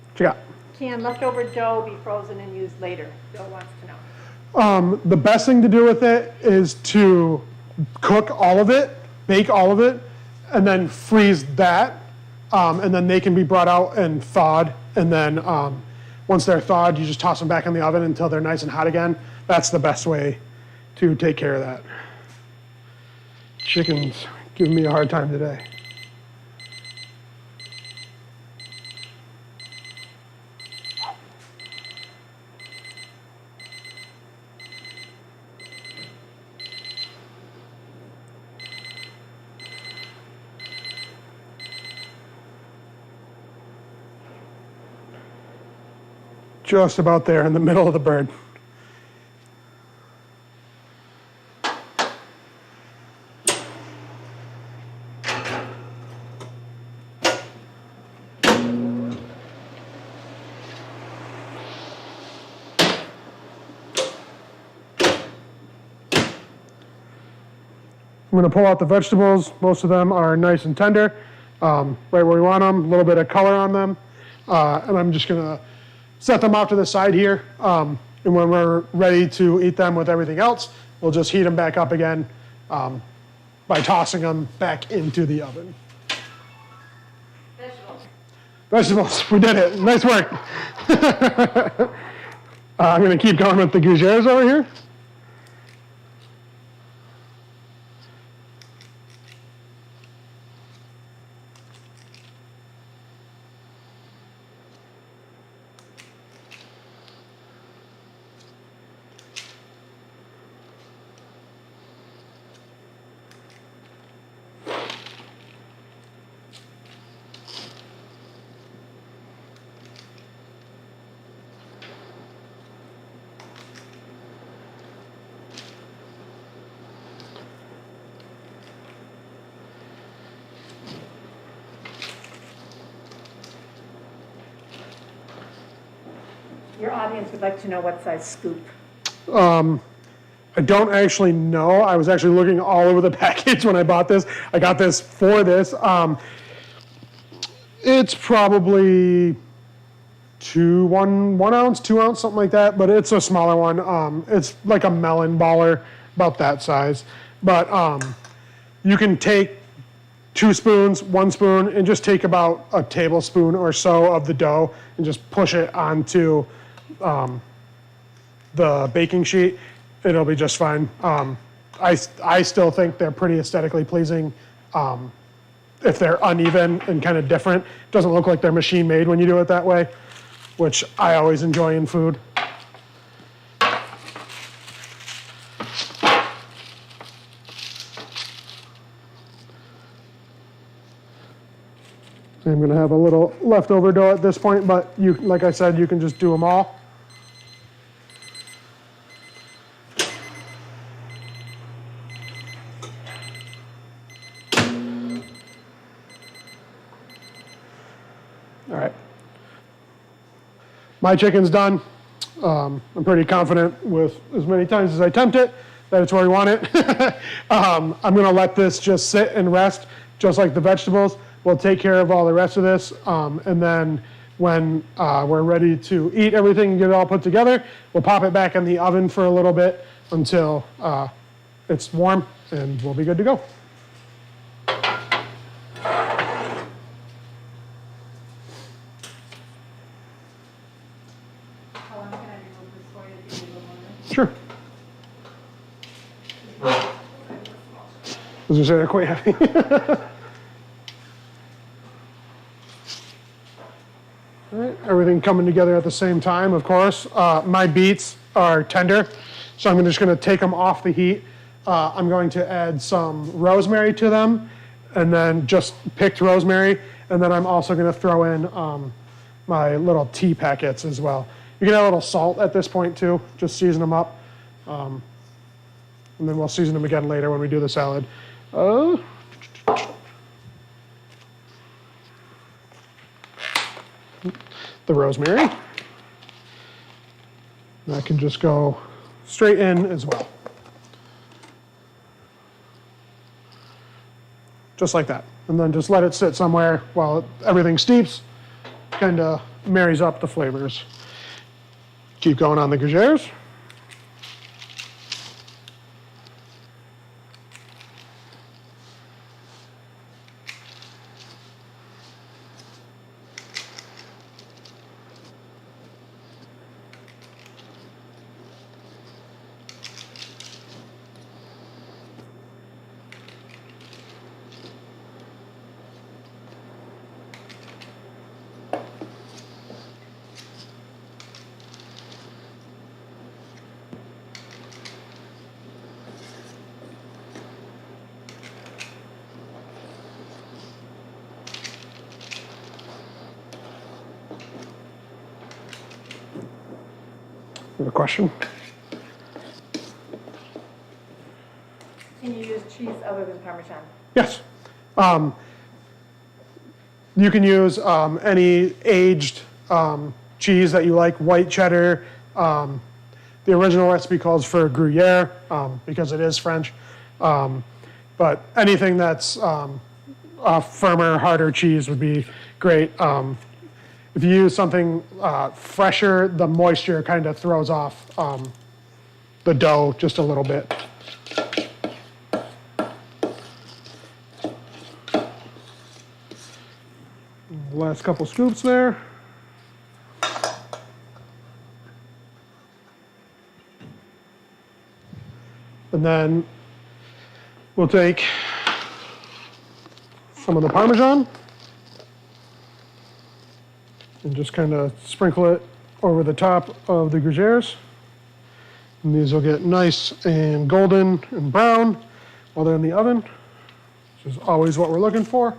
What you got? Can leftover dough be frozen and used later? Bill wants to know. The best thing to do with it is to cook all of it, bake all of it, and then freeze that. And then they can be brought out and thawed. And then once they're thawed, you just toss them back in the oven until they're nice and hot again. That's the best way to take care of that. Chicken's giving me a hard time today. Just about there in the middle of the bird. I'm going to pull out the vegetables. Most of them are nice and tender, right where we want them, a little bit of color on them. And I'm just going to set them off to the side here. And when we're ready to eat them with everything else, we'll just heat them back up again by tossing them back into the oven. Vegetables, we did it. Nice work. I'm going to keep going with the gougeres over here. Your audience would like to know what size scoop. I don't actually know. I was actually looking all over the package when I bought this. I got this for this. It's probably one ounce, 2 ounce, something like that, but it's a smaller one. It's like a melon baller, about that size. But you can take 2 spoons, 1 spoon, and just take about a tablespoon or so of the dough and just push it onto the baking sheet. It'll be just fine. I still think they're pretty aesthetically pleasing. If they're uneven and kind of different, it doesn't look like they're machine made when you do it that way, which I always enjoy in food. I'm going to have a little leftover dough at this point, but you, like I said, you can just do them all. All right. My chicken's done. I'm pretty confident with as many times as I tempt it that it's where we want it. I'm going to let this just sit and rest, just like the vegetables. We'll take care of all the rest of this, and then when we're ready to eat everything and get it all put together, we'll pop it back in the oven for a little bit until it's warm, and we'll be good to go. How long can I remove this for you if you need a moment? Sure. As I say, they're quite heavy. All right, everything coming together at the same time, of course. My beets are tender, so I'm just going to take them off the heat. I'm going to add some rosemary to them, and then just picked rosemary, and then I'm also going to throw in my little tea packets as well. You can add a little salt at this point too, just season them up. And then we'll season them again later when we do the salad. The rosemary. That can just go straight in as well. Just like that. And then just let it sit somewhere while everything steeps, kind of marries up the flavors. Keep going on the Courtiers. You have a question? Can you use cheese other than Parmesan? Yes. You can use any aged cheese that you like, white cheddar. The original recipe calls for Gruyere because it is French. But anything that's a firmer, harder cheese would be great. If you use something fresher, the moisture kind of throws off the dough just a little bit. Last couple scoops there. And then we'll take some of the Parmesan and just kind of sprinkle it over the top of the Courtiers. And these will get nice and golden and brown while they're in the oven, which is always what we're looking for.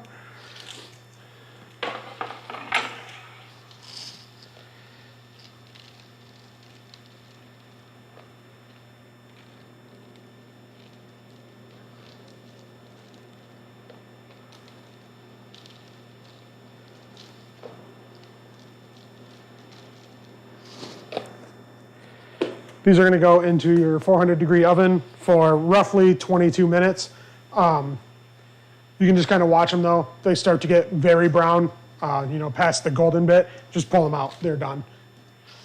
These are going to go into your 400-degree oven for roughly 22 minutes. You can just kind of watch them though. They start to get very brown, past the golden bit. Just pull them out, they're done.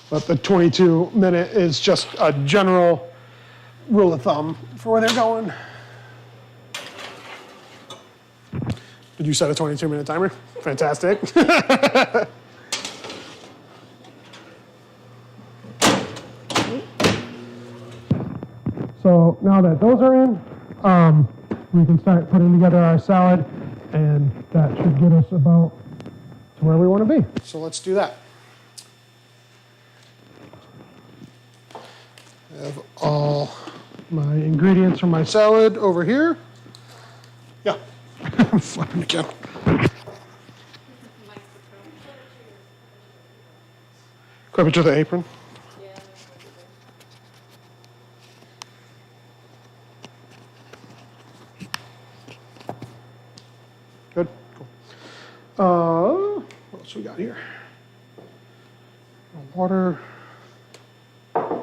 But the 22-minute is just a general rule of thumb for where they're going. Did you set a 22-minute timer? Fantastic. So now that those are in, we can start putting together our salad, and that should get us about to where we want to be. So let's do that. I have all my ingredients for my salad over here. Yeah, I'm flipping again. Grab it to the apron. Good, cool. What else we got here? Water. And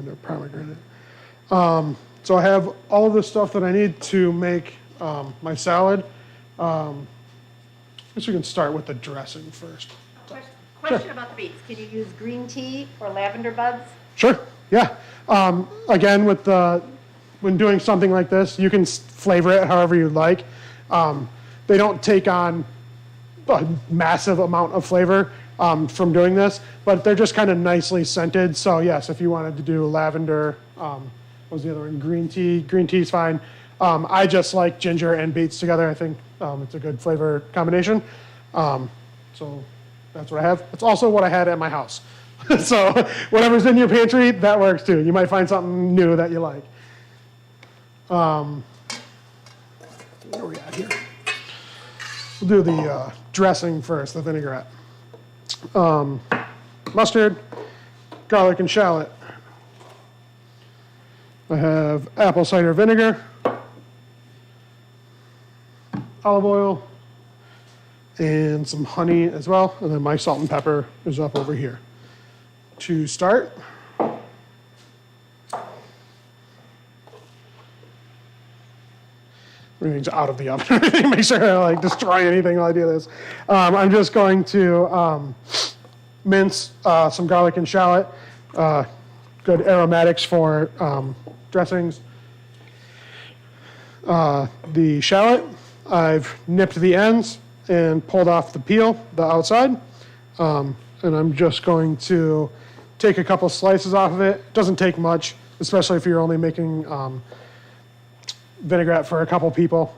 a pomegranate. So I have all of the stuff that I need to make my salad. I guess we can start with the dressing first. Question about the beets. Can you use green tea or lavender buds? Sure, yeah. Again, when doing something like this, you can flavor it however you like. They don't take on a massive amount of flavor from doing this, but they're just kind of nicely scented. So yes, if you wanted to do lavender, what was the other one? Green tea. Green tea is fine. I just like ginger and beets together. I think it's a good flavor combination. So that's what I have. It's also what I had at my house. So whatever's in your pantry, that works too. You might find something new that you like. Where are we at here? We'll do the dressing first, the vinaigrette. Mustard, garlic and shallot. I have apple cider vinegar, olive oil, and some honey as well. And then my salt and pepper is up over here. To start, everything's out of the oven. Make sure I like destroy anything while I do this. I'm just going to mince some garlic and shallot. Good aromatics for dressings. The shallot, I've nipped the ends and pulled off the peel, the outside. And I'm just going to take a couple slices off of it. Doesn't take much, especially if you're only making vinaigrette for a couple people.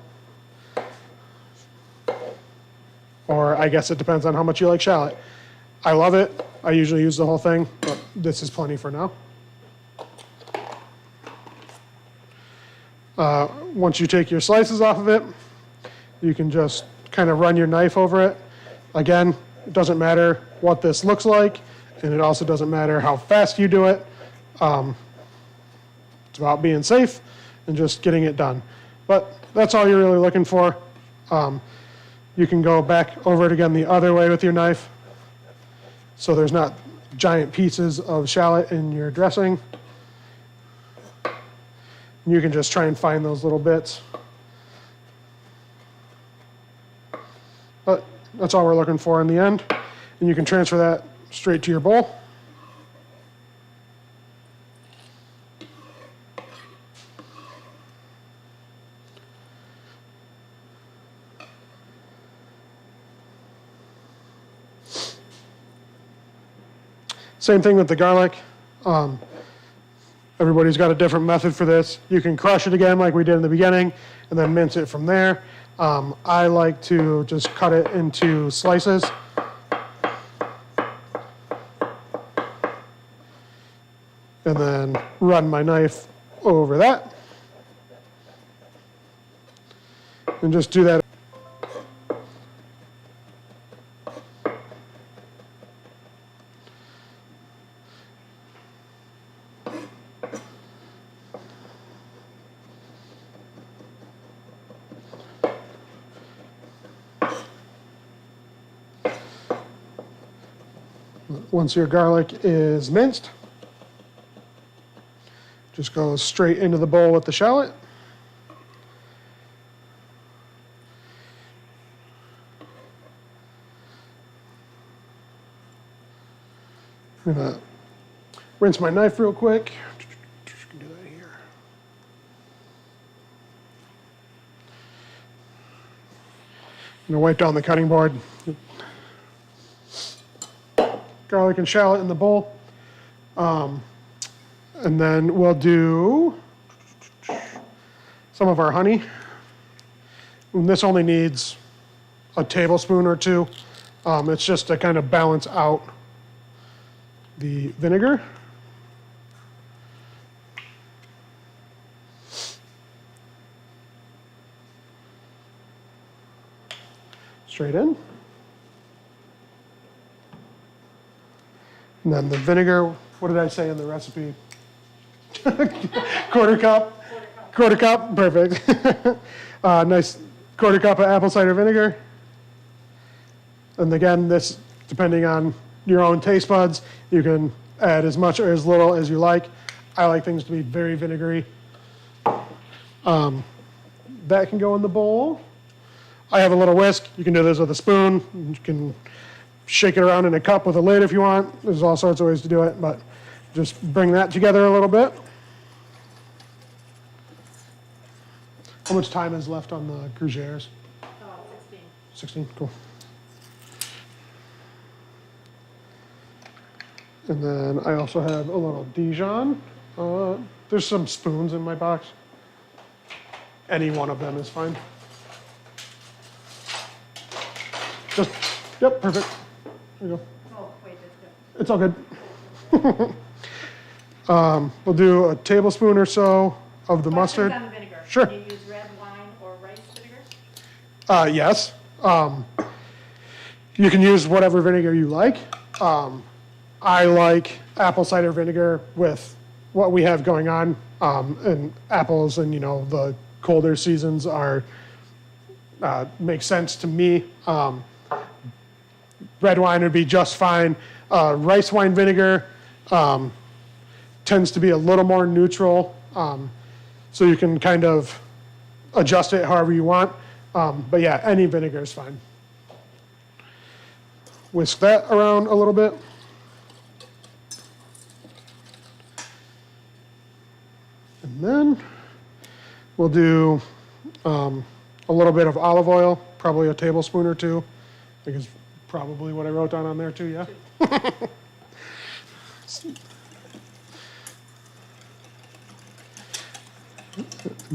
Or I guess it depends on how much you like shallot. I love it. I usually use the whole thing, but this is plenty for now. Once you take your slices off of it, you can just kind of run your knife over it. Again, it doesn't matter what this looks like, and it also doesn't matter how fast you do it. It's about being safe and just getting it done. But that's all you're really looking for. You can go back over it again the other way with your knife, so there's not giant pieces of shallot in your dressing. You can just try and find those little bits. But that's all we're looking for in the end. And you can transfer that straight to your bowl. Same thing with the garlic. Everybody's got a different method for this. You can crush it again like we did in the beginning and then mince it from there. I like to just cut it into slices. And then run my knife over that. And just do that. Once your garlic is minced, just go straight into the bowl with the shallot. I'm gonna rinse my knife real quick. Just do that here. I'm gonna wipe down the cutting board. Garlic and shallot in the bowl. And then we'll do some of our honey. And this only needs a tablespoon or two. It's just to kind of balance out the vinegar. Straight in. And then the vinegar, what did I say in the recipe? Quarter cup. Quarter cup, perfect. Nice quarter cup of apple cider vinegar. And again, this, depending on your own taste buds, you can add as much or as little as you like. I like things to be very vinegary. That can go in the bowl. I have a little whisk. You can do this with a spoon. You can shake it around in a cup with a lid if you want. There's all sorts of ways to do it, but just bring that together a little bit. How much time is left on the Courtiers? 16. 16, cool. And then I also have a little Dijon. There's some spoons in my box. Any one of them is fine. Yep, perfect. There you go. Oh, wait, that's good. It's all good. We'll do a tablespoon or so of the mustard. Questions on the vinegar. Sure. Can you use red wine or rice vinegar? Yes. You can use whatever vinegar you like. I like apple cider vinegar with what we have going on. And apples and, the colder seasons are, make sense to me. Red wine would be just fine. Rice wine vinegar tends to be a little more neutral, so you can kind of adjust it however you want. But yeah, any vinegar is fine. Whisk that around a little bit. And then we'll do a little bit of olive oil, probably a tablespoon or two. I think it's probably what I wrote down on there too, yeah?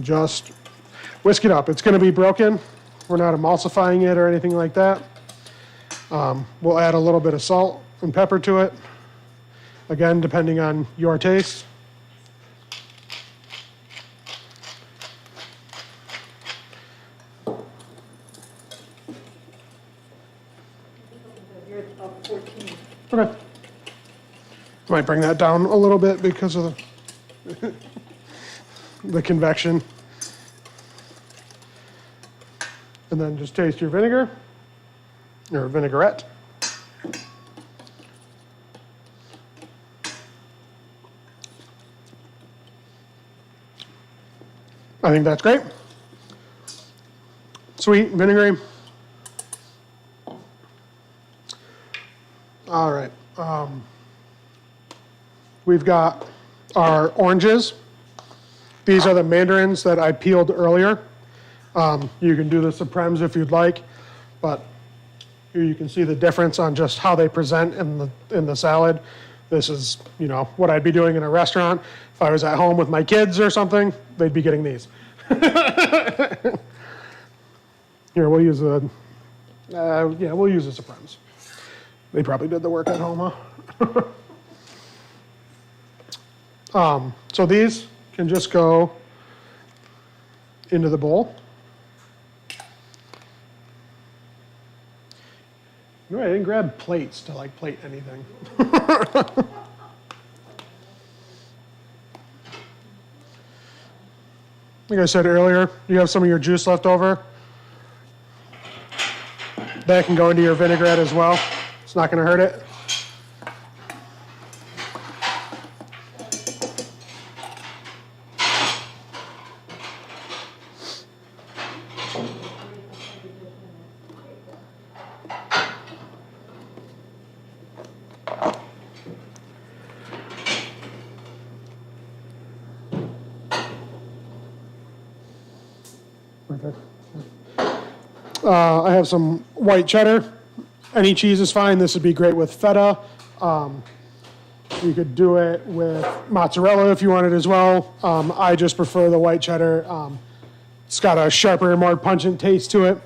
Just whisk it up. It's going to be broken. We're not emulsifying it or anything like that. We'll add a little bit of salt and pepper to it. Again, depending on your taste. You're about 14. Okay. Might bring that down a little bit because of the convection. And then just taste your vinegar, or vinaigrette. I think that's great. Sweet, vinegary. All right. We've got our oranges. These are the mandarins that I peeled earlier. You can do the supremes if you'd like, but here you can see the difference on just how they present in the salad. This is, what I'd be doing in a restaurant. If I was at home with my kids or something, they'd be getting these. Here, we'll use the supremes. They probably did the work at home, huh? So these can just go into the bowl. I didn't grab plates to plate anything. Like I said earlier, you have some of your juice left over. That can go into your vinaigrette as well. It's not going to hurt it. Perfect. I have some white cheddar. Any cheese is fine. This would be great with feta. You could do it with mozzarella if you wanted as well. I just prefer the white cheddar. It's got a sharper, more pungent taste to it,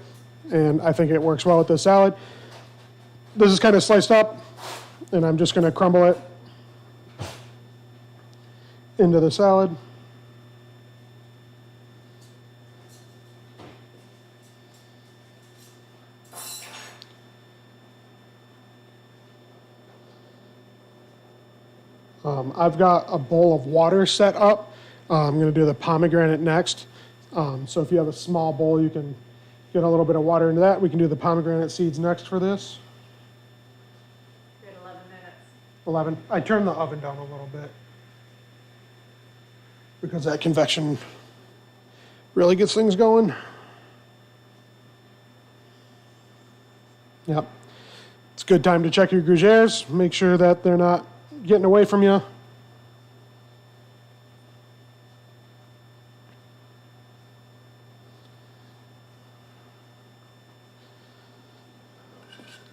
and I think it works well with the salad. This is kind of sliced up, and I'm just going to crumble it into the salad. I've got a bowl of water set up. I'm going to do the pomegranate next. So if you have a small bowl, you can get a little bit of water into that. We can do the pomegranate seeds next for this. Good, 11 minutes. 11. I turned the oven down a little bit because that convection really gets things going. Yep. It's a good time to check your gougères. Make sure that they're not getting away from you.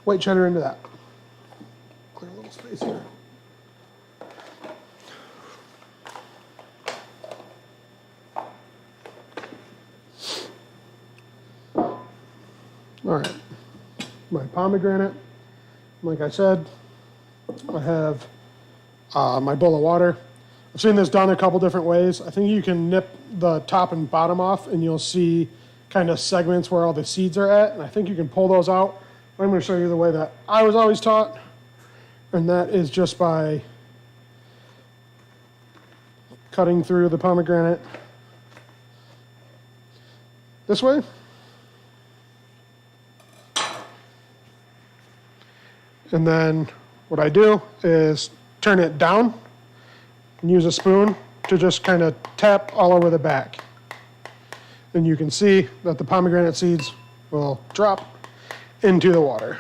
White cheddar into that. Clear a little space here. All right. my pomegranate. Like I said, I have my bowl of water. I've seen this done a couple different ways. I think you can nip the top and bottom off and you'll see kind of segments where all the seeds are at. And I think you can pull those out. I'm going to show you the way that I was always taught. And that is just by cutting through the pomegranate this way. And then what I do is turn it down and use a spoon to just kind of tap all over the back. And you can see that the pomegranate seeds will drop into the water.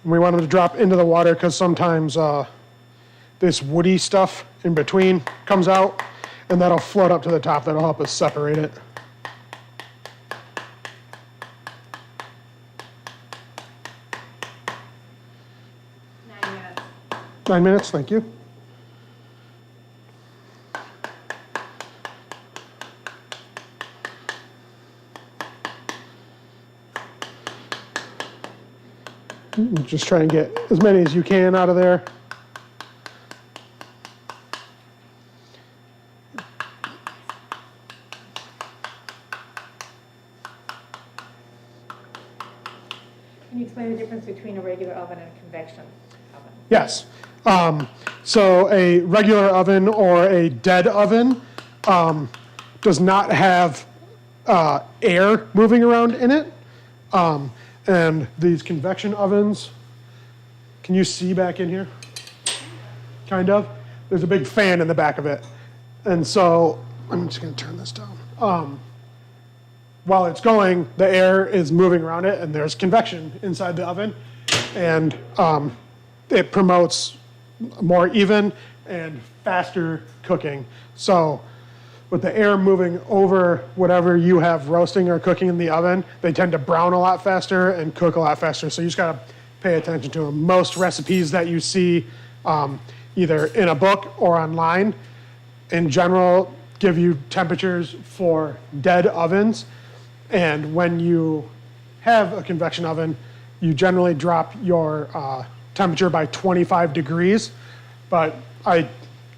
And we want them to drop into the water because sometimes this woody stuff in between comes out, and that'll float up to the top. That'll help us separate it. Nine minutes. 9 minutes, thank you. Just try and get as many as you can out of there. Can you explain the difference between a regular oven and a convection oven? Yes. So a regular oven or a dead oven does not have air moving around in it. And these convection ovens, can you see back in here? Kind of. There's a big fan in the back of it. And so, I'm just going to turn this down. While it's going, the air is moving around it, and there's convection inside the oven. And it promotes more even and faster cooking. So, with the air moving over whatever you have roasting or cooking in the oven, they tend to brown a lot faster and cook a lot faster. So you just gotta pay attention to them. Most recipes that you see either in a book or online, in general, give you temperatures for dead ovens. And when you have a convection oven, you generally drop your temperature by 25 degrees. But I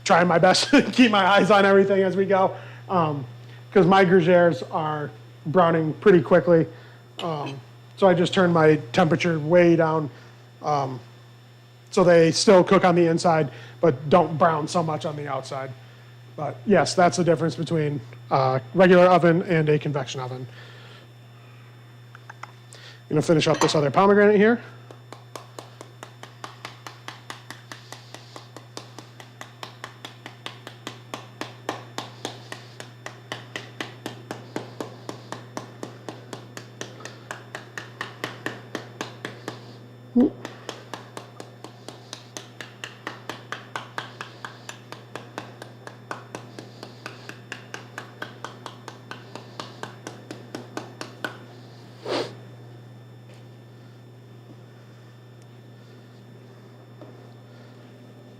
try my best to keep my eyes on everything as we go, because my gruyères are browning pretty quickly. So I just turn my temperature way down, so they still cook on the inside, but don't brown so much on the outside. But yes, that's the difference between a regular oven and a convection oven. I'm gonna finish up this other pomegranate here.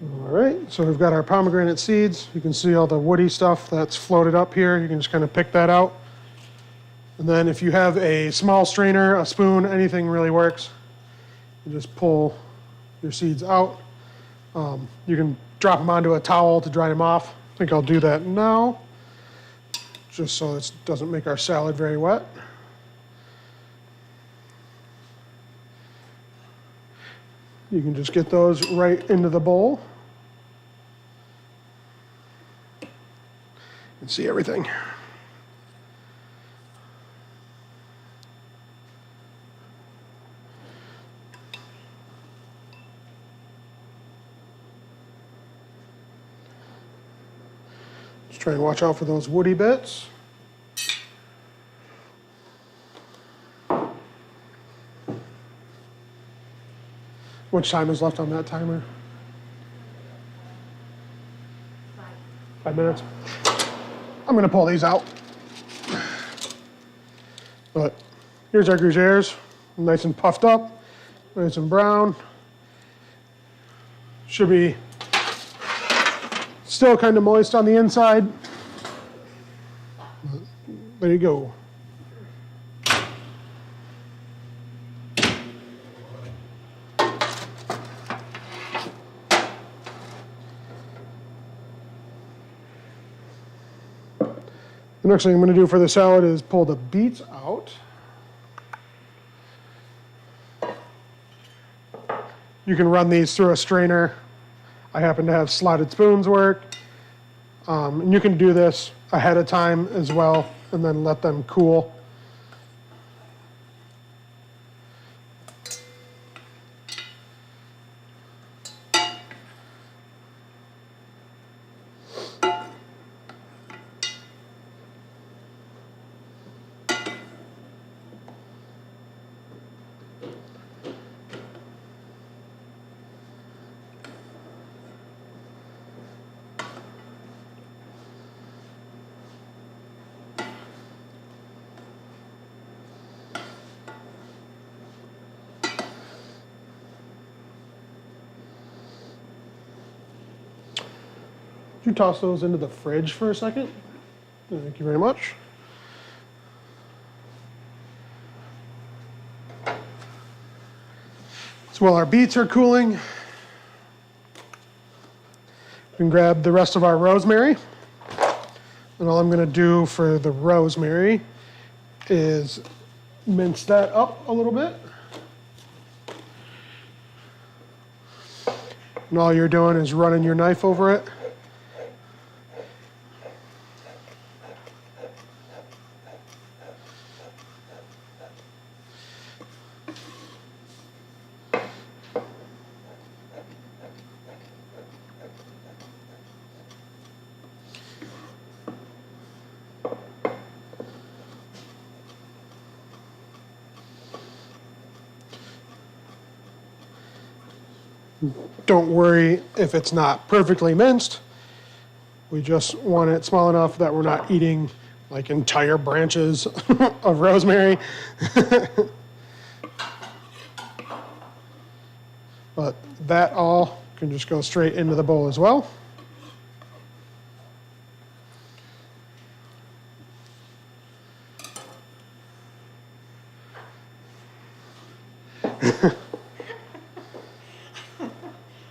All right, so we've got our pomegranate seeds. You can see all the woody stuff that's floated up here. You can just kind of pick that out. And then if you have a small strainer, a spoon, anything really works. You just pull your seeds out. You can drop them onto a towel to dry them off. I think I'll do that now, just so it doesn't make our salad very wet. You can just get those right into the bowl and see everything. Just try and watch out for those woody bits. How much time is left on that timer? 5 minutes. I'm gonna pull these out. But here's our gruyères, nice and puffed up, nice and brown. Should be still kind of moist on the inside. But there you go. The next thing I'm going to do for the salad is pull the beets out. You can run these through a strainer. I happen to have slotted spoons work. And you can do this ahead of time as well and then let them cool. Could you toss those into the fridge for a second? Thank you very much. So while our beets are cooling, we can grab the rest of our rosemary. And all I'm going to do for the rosemary is mince that up a little bit. And all you're doing is running your knife over it. Don't worry if it's not perfectly minced. We just want it small enough that we're not eating like entire branches of rosemary. But that all can just go straight into the bowl as well.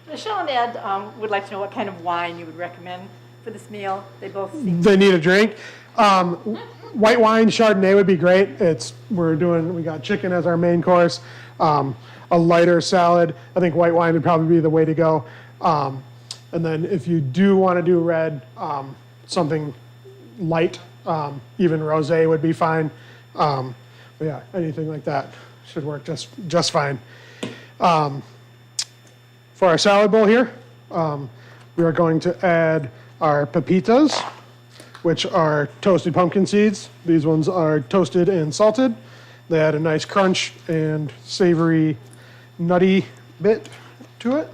Michelle and Ed would like to know what kind of wine you would recommend for this meal. They both seem. They need a drink. White wine, Chardonnay would be great. We got chicken as our main course. A lighter salad. I think white wine would probably be the way to go. And then if you do want to do red, something light, even rosé would be fine. But yeah, anything like that should work just fine. For our salad bowl here, we are going to add our pepitas, which are toasted pumpkin seeds. These ones are toasted and salted. They add a nice crunch and savory, nutty bit to it.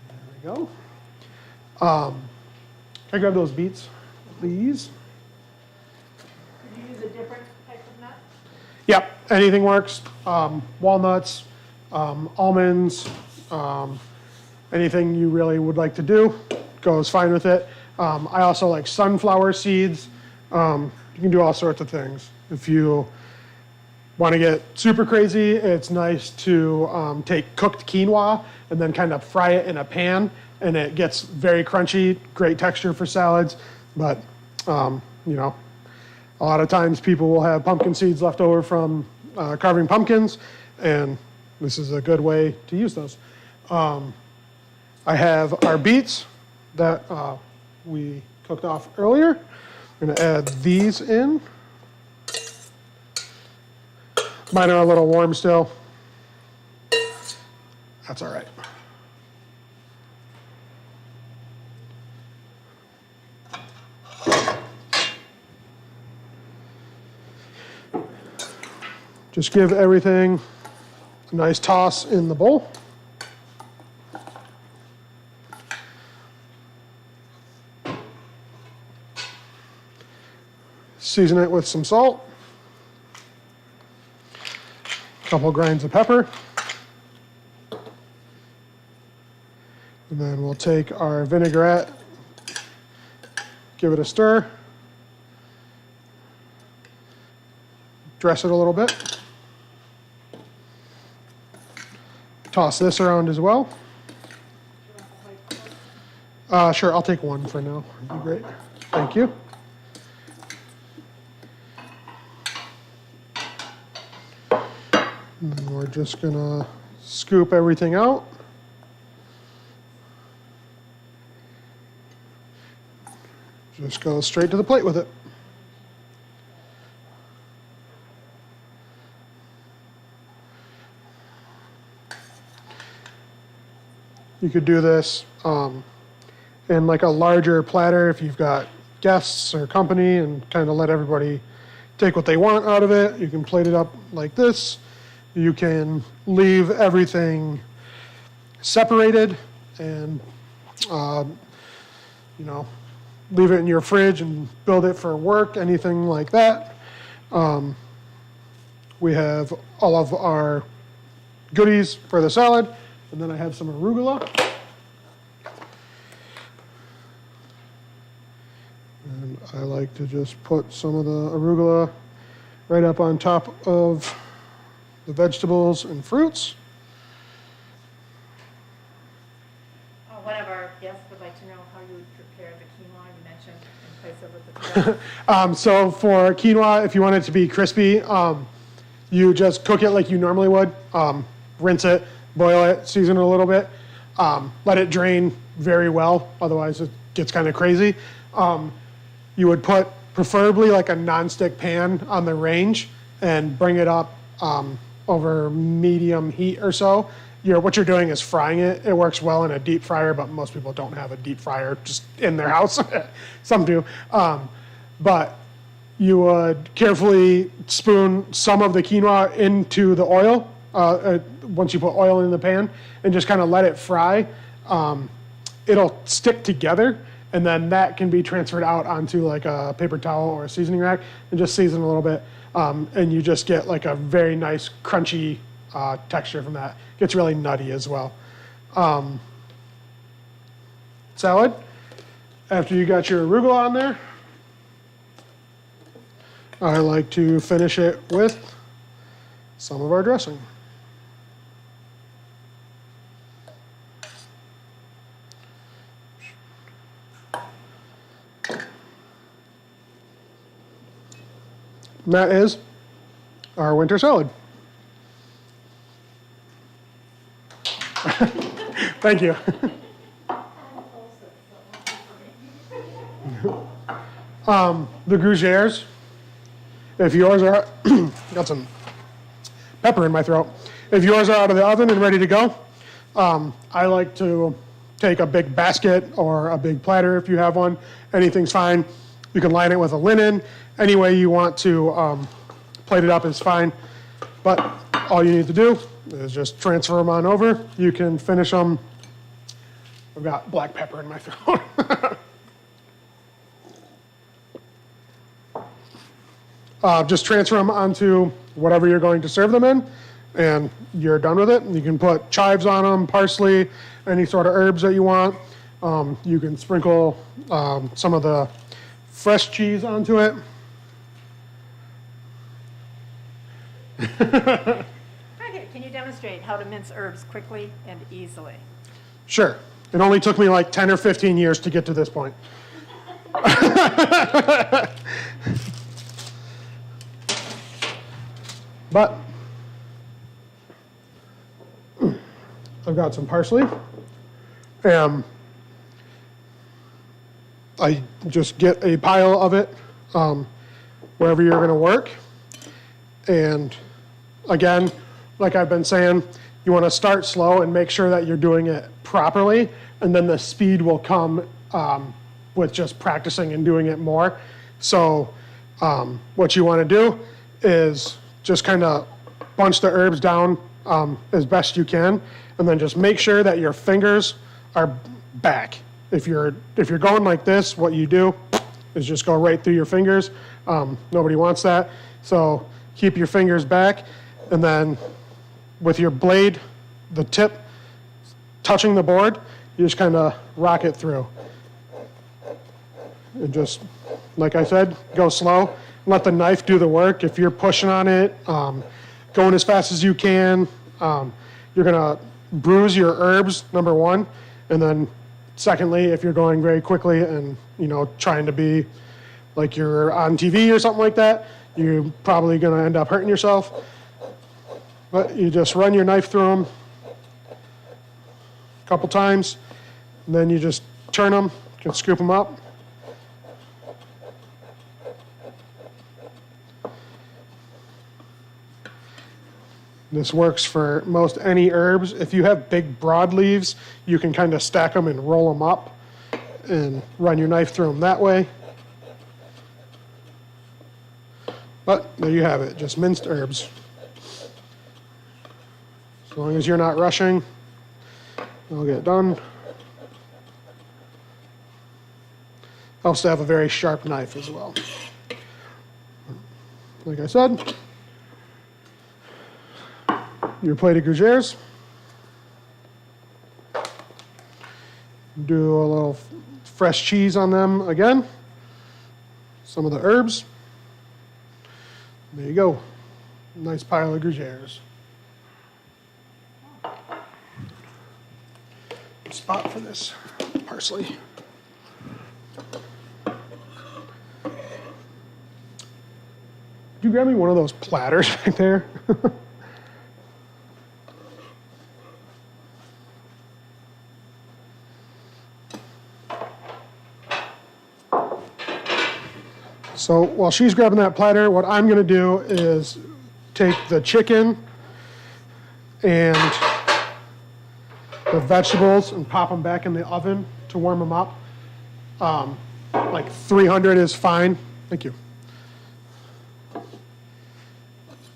There we go. Can I grab those beets, please? Could you use a different type of nut? Yep, anything works. Walnuts, almonds, anything you really would like to do goes fine with it. I also like sunflower seeds. You can do all sorts of things. If you want to get super crazy, it's nice to take cooked quinoa and then kind of fry it in a pan, and it gets very crunchy, great texture for salads. But, a lot of times people will have pumpkin seeds left over from carving pumpkins, and this is a good way to use those. I have our beets that we cooked off earlier. I'm going to add these in. Mine are a little warm still. That's all right. Just give everything a nice toss in the bowl. Season it with some salt, a couple grinds of pepper, and then we'll take our vinaigrette, give it a stir, dress it a little bit, toss this around as well. Sure, I'll take one for now. That'd be great. Thank you. And then we're just gonna scoop everything out. Just go straight to the plate with it. You could do this in like a larger platter if you've got guests or company, and kind of let everybody take what they want out of it. You can plate it up like this. You can leave everything separated and, leave it in your fridge and build it for work, anything like that. We have all of our goodies for the salad, and then I have some arugula. And I like to just put some of the arugula right up on top of the vegetables and fruits. One of our guests would like to know how you would prepare the quinoa you mentioned in place of with the tomato. So for quinoa, if you want it to be crispy, you just cook it like you normally would. Rinse it, boil it, season it a little bit. Let it drain very well, otherwise it gets kind of crazy. You would put preferably like a nonstick pan on the range and bring it up over medium heat or so. What you're doing is frying it. It works well in a deep fryer, but most people don't have a deep fryer just in their house. Some do. But you would carefully spoon some of the quinoa into the oil once you put oil in the pan, and just kind of let it fry. It'll stick together, and then that can be transferred out onto like a paper towel or a seasoning rack and just season a little bit. And you just get like a very nice crunchy texture from that. Gets really nutty as well. Salad, after you got your arugula on there, I like to finish it with some of our dressing. And that is our winter salad. Thank you. The gougères, if yours are, got some pepper in my throat. If yours are out of the oven and ready to go, I like to take a big basket or a big platter if you have one. Anything's fine. You can line it with a linen. Any way you want to plate it up is fine. But all you need to do is just transfer them on over. You can finish them. I've got black pepper in my throat. Just transfer them onto whatever you're going to serve them in, and you're done with it. You can put chives on them, parsley, any sort of herbs that you want. You can sprinkle some of the fresh cheese onto it. Okay, can you demonstrate how to mince herbs quickly and easily? Sure. It only took me like 10 or 15 years to get to this point. But I've got some parsley. I just get a pile of it wherever you're going to work. And again, like I've been saying, you want to start slow and make sure that you're doing it properly, and then the speed will come with just practicing and doing it more. So what you want to do is just kind of bunch the herbs down as best you can, and then just make sure that your fingers are back. If you're going like this, what you do is just go right through your fingers. Nobody wants that. So keep your fingers back, and then with your blade, the tip touching the board, you just kind of rock it through. And just, like I said, go slow. Let the knife do the work. If you're pushing on it, going as fast as you can, you're going to bruise your herbs, number one, and then Secondly, if you're going very quickly and, trying to be like you're on TV or something like that, you're probably going to end up hurting yourself. But you just run your knife through them a couple times, and then you just turn them, you can scoop them up. This works for most any herbs. If you have big broadleaves, you can kind of stack them and roll them up and run your knife through them that way. But there you have it, just minced herbs. As long as you're not rushing, it'll get done. Helps to have a very sharp knife as well. Like I said, your plate of gougères. Do a little fresh cheese on them again. Some of the herbs. There you go. Nice pile of gougères. Spot for this parsley. Could you grab me one of those platters back there? So while she's grabbing that platter, what I'm going to do is take the chicken and the vegetables and pop them back in the oven to warm them up. Like 300 is fine. Thank you.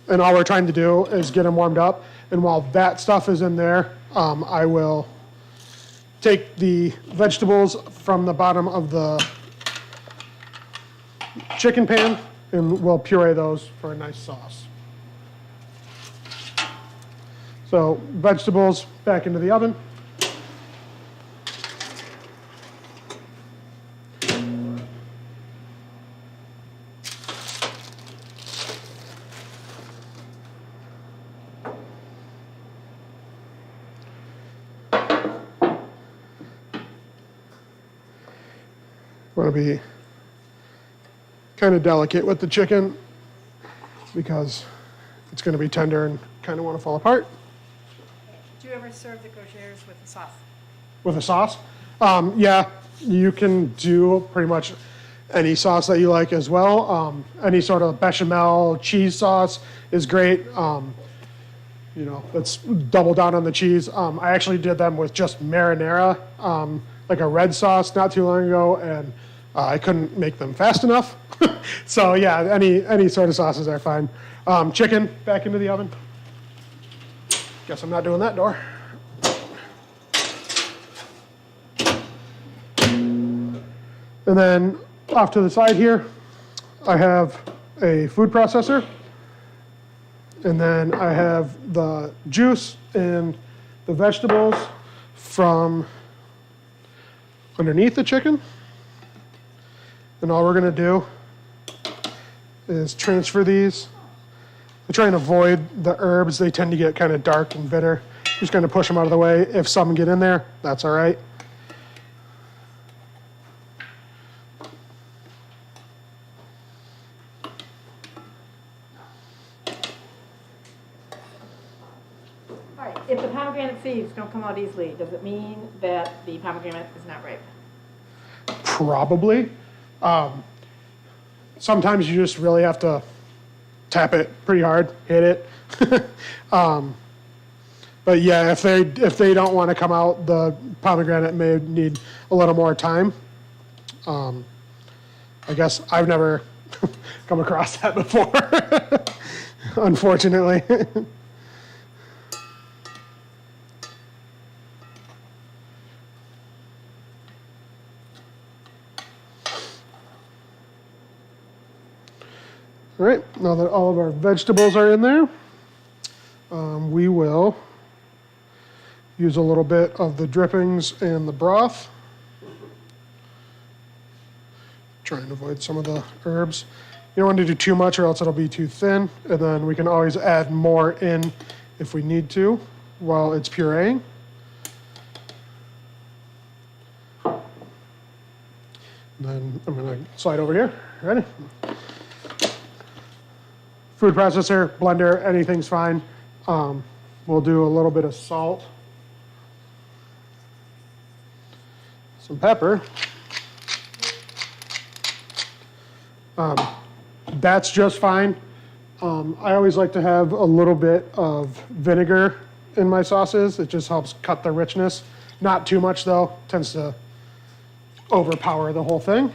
And all we're trying to do is get them warmed up. And while that stuff is in there, I will take the vegetables from the bottom of the chicken pan and we'll puree those for a nice sauce. So vegetables back into the oven. Want to be kind of delicate with the chicken because it's going to be tender and kind of want to fall apart. Do you ever serve the Courtiers with a sauce? With a sauce? Yeah, you can do pretty much any sauce that you like as well. Any sort of bechamel cheese sauce is great. Let's double down on the cheese. I actually did them with just marinara, like a red sauce not too long ago, and I couldn't make them fast enough. So yeah, any sort of sauces are fine. Chicken back into the oven. Guess I'm not doing that door. And then off to the side here, I have a food processor. And then I have the juice and the vegetables from underneath the chicken. And all we're gonna do is transfer these. I try and avoid the herbs. They tend to get kind of dark and bitter. Just gonna push them out of the way. If some get in there, that's all right. All right, if the pomegranate seeds don't come out easily, does it mean that the pomegranate is not ripe? Probably. Sometimes you just really have to tap it pretty hard, hit it. But yeah, if they don't want to come out, the pomegranate may need a little more time. I guess I've never come across that before, unfortunately. All right, now that all of our vegetables are in there, we will use a little bit of the drippings and the broth. Try and avoid some of the herbs. You don't want to do too much or else it'll be too thin, and then we can always add more in if we need to while it's pureeing. I'm gonna slide over here. Ready? Food processor, blender, anything's fine. We'll do a little bit of salt, some pepper. That's just fine. I always like to have a little bit of vinegar in my sauces. It just helps cut the richness. Not too much though, tends to overpower the whole thing.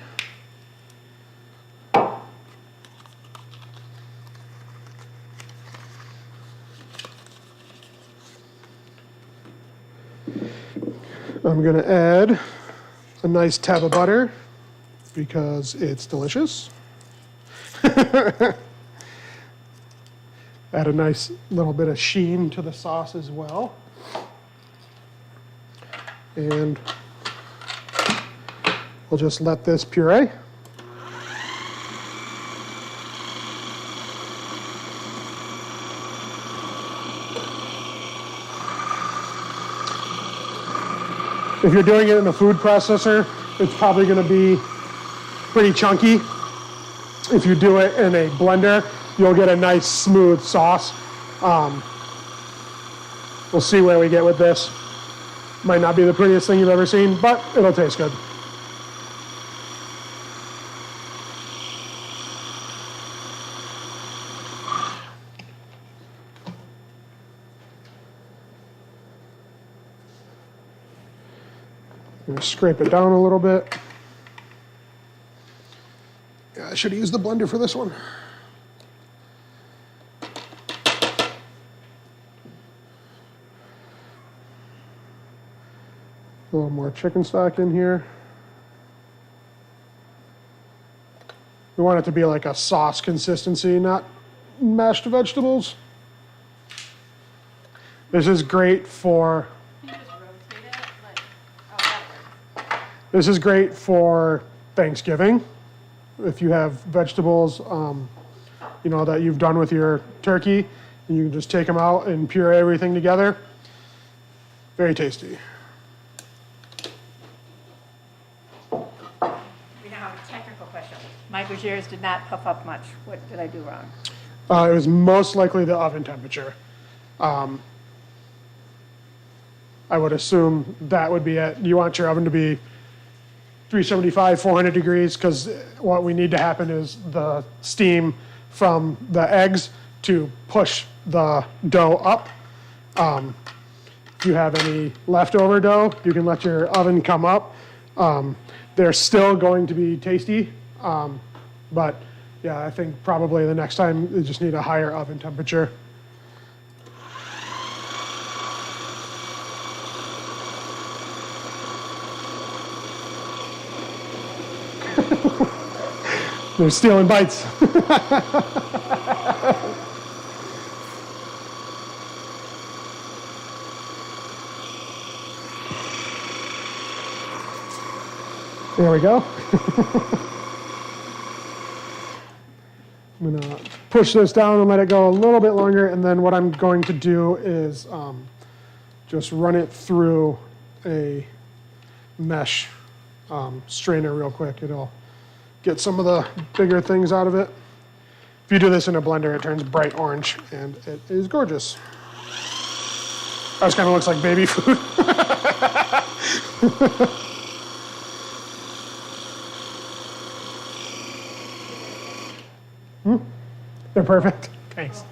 I'm gonna add a nice tab of butter because it's delicious. Add a nice little bit of sheen to the sauce as well. And we'll just let this puree. If you're doing it in a food processor, it's probably going to be pretty chunky. If you do it in a blender, you'll get a nice smooth sauce. We'll see where we get with this. Might not be the prettiest thing you've ever seen, but it'll taste good. I'm gonna scrape it down a little bit. Yeah, I should have used the blender for this one. A little more chicken stock in here. We want it to be like a sauce consistency, not mashed vegetables. This is great for This is great for Thanksgiving. If you have vegetables, you know, that you've done with your turkey, and you can just take them out and puree everything together. Very tasty. We now have a technical question. My Courtiers did not puff up much. What did I do wrong? It was most likely the oven temperature. I would assume that would be it. You want your oven to be 375, 400 degrees, because what we need to happen is the steam from the eggs to push the dough up. If you have any leftover dough, you can let your oven come up. They're still going to be tasty, but yeah, I think probably the next time you just need a higher oven temperature. They're stealing bites. There we go. I'm gonna push this down and let it go a little bit longer, and then what I'm going to do is just run it through a mesh strainer real quick. It'll get some of the bigger things out of it. If you do this in a blender, it turns bright orange, and it is gorgeous. That kind of looks like baby food. They're perfect. Thanks.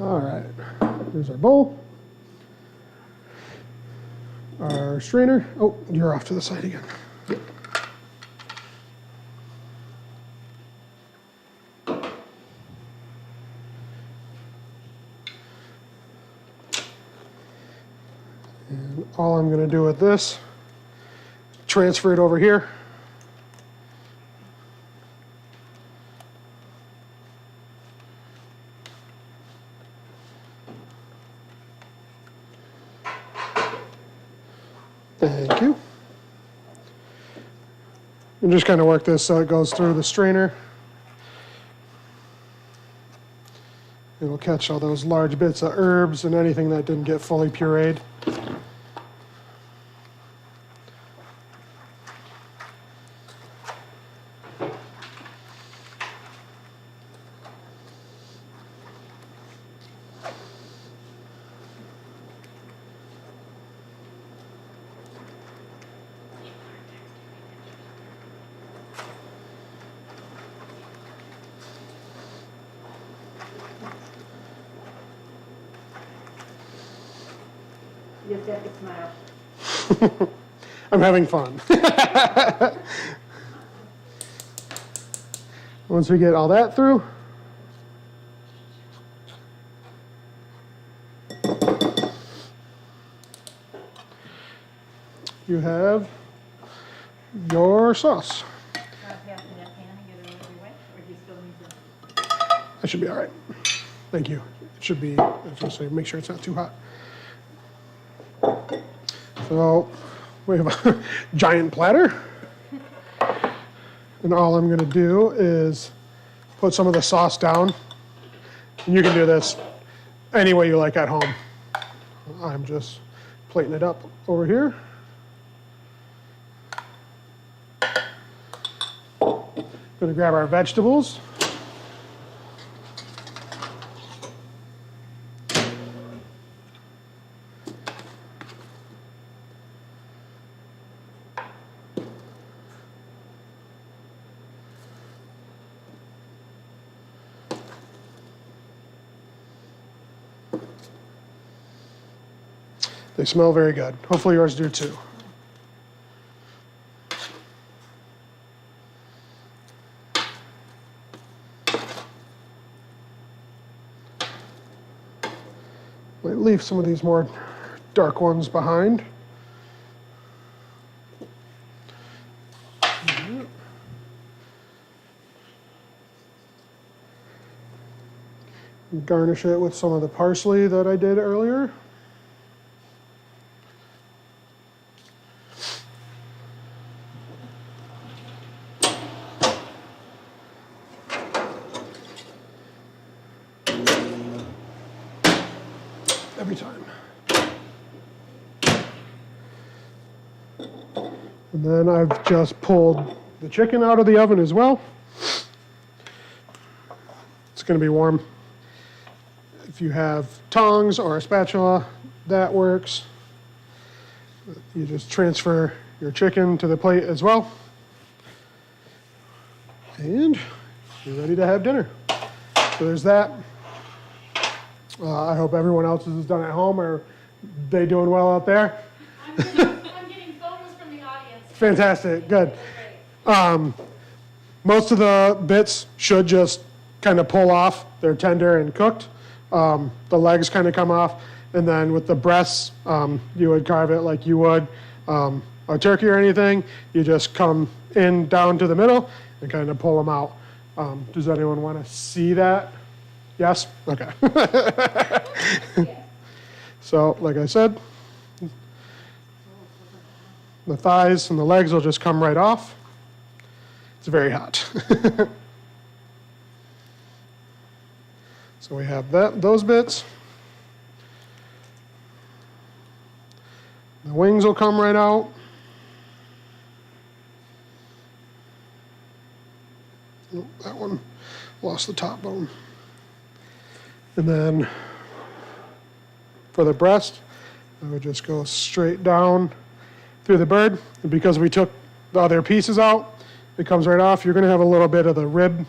All right, here's our bowl. Our strainer. Oh, you're off to the side again. And all I'm going to do with this, transfer it over here. Thank you. And just kind of work this so it goes through the strainer. It'll catch all those large bits of herbs and anything that didn't get fully pureed. You just have to smile. I'm having fun. Once we get all that through, you have your sauce. Want to pass me that pan and get it over your way, or do you still need to? That should be all right. Thank you. It should be, I was gonna say, make sure it's not too hot. So we have a giant platter. And all I'm gonna do is put some of the sauce down. And you can do this any way you like at home. I'm just plating it up over here. Gonna grab our vegetables. They smell very good. Hopefully yours do too. Might leave some of these more dark ones behind. Garnish it with some of the parsley that I did earlier. Every time. And then I've just pulled the chicken out of the oven as well. It's going to be warm. If you have tongs or a spatula, that works. You just transfer your chicken to the plate as well. And you're ready to have dinner. So there's that. I hope everyone else is done at home. Are they doing well out there? I'm getting photos from the audience. Fantastic, good. Most of the bits should just kind of pull off. They're tender and cooked. The legs kind of come off. And then with the breasts, you would carve it like you would a turkey or anything. You just come in down to the middle and kind of pull them out. Does anyone want to see that? Yes? Okay. So, like I said, the thighs and the legs will just come right off. It's very hot. So we have those bits. The wings will come right out. Oh, that one lost the top bone. And then for the breast, I would just go straight down through the bird. And because we took the other pieces out, it comes right off. You're going to have a little bit of the rib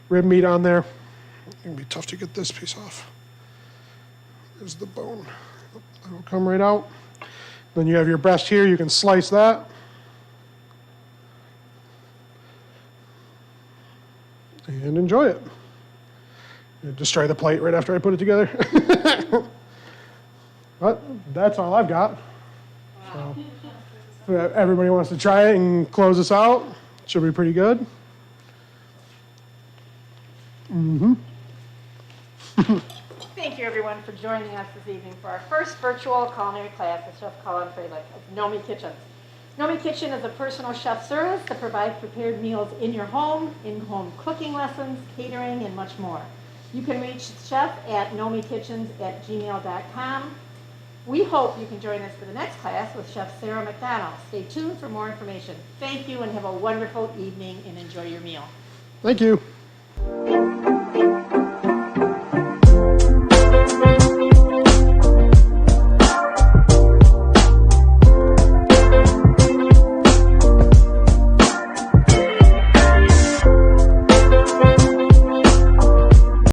meat on there. It's going to be tough to get this piece off. There's the bone. That'll come right out. Then you have your breast here. You can slice that. And enjoy it. Destroy the plate right after I put it together. But that's all I've got. So, if everybody wants to try it and close this out, it should be pretty good. Thank you, everyone, for joining us this evening for our first virtual culinary class with Chef Cullen Froelich of Nomi Kitchen. Nomi Kitchen is a personal chef service that provides prepared meals in your home, in-home cooking lessons, catering, and much more. You can reach the chef at nomikitchens@gmail.com. We hope you can join us for the next class with Chef Sarah McDonald. Stay tuned for more information. Thank you and have a wonderful evening and enjoy your meal. Thank you.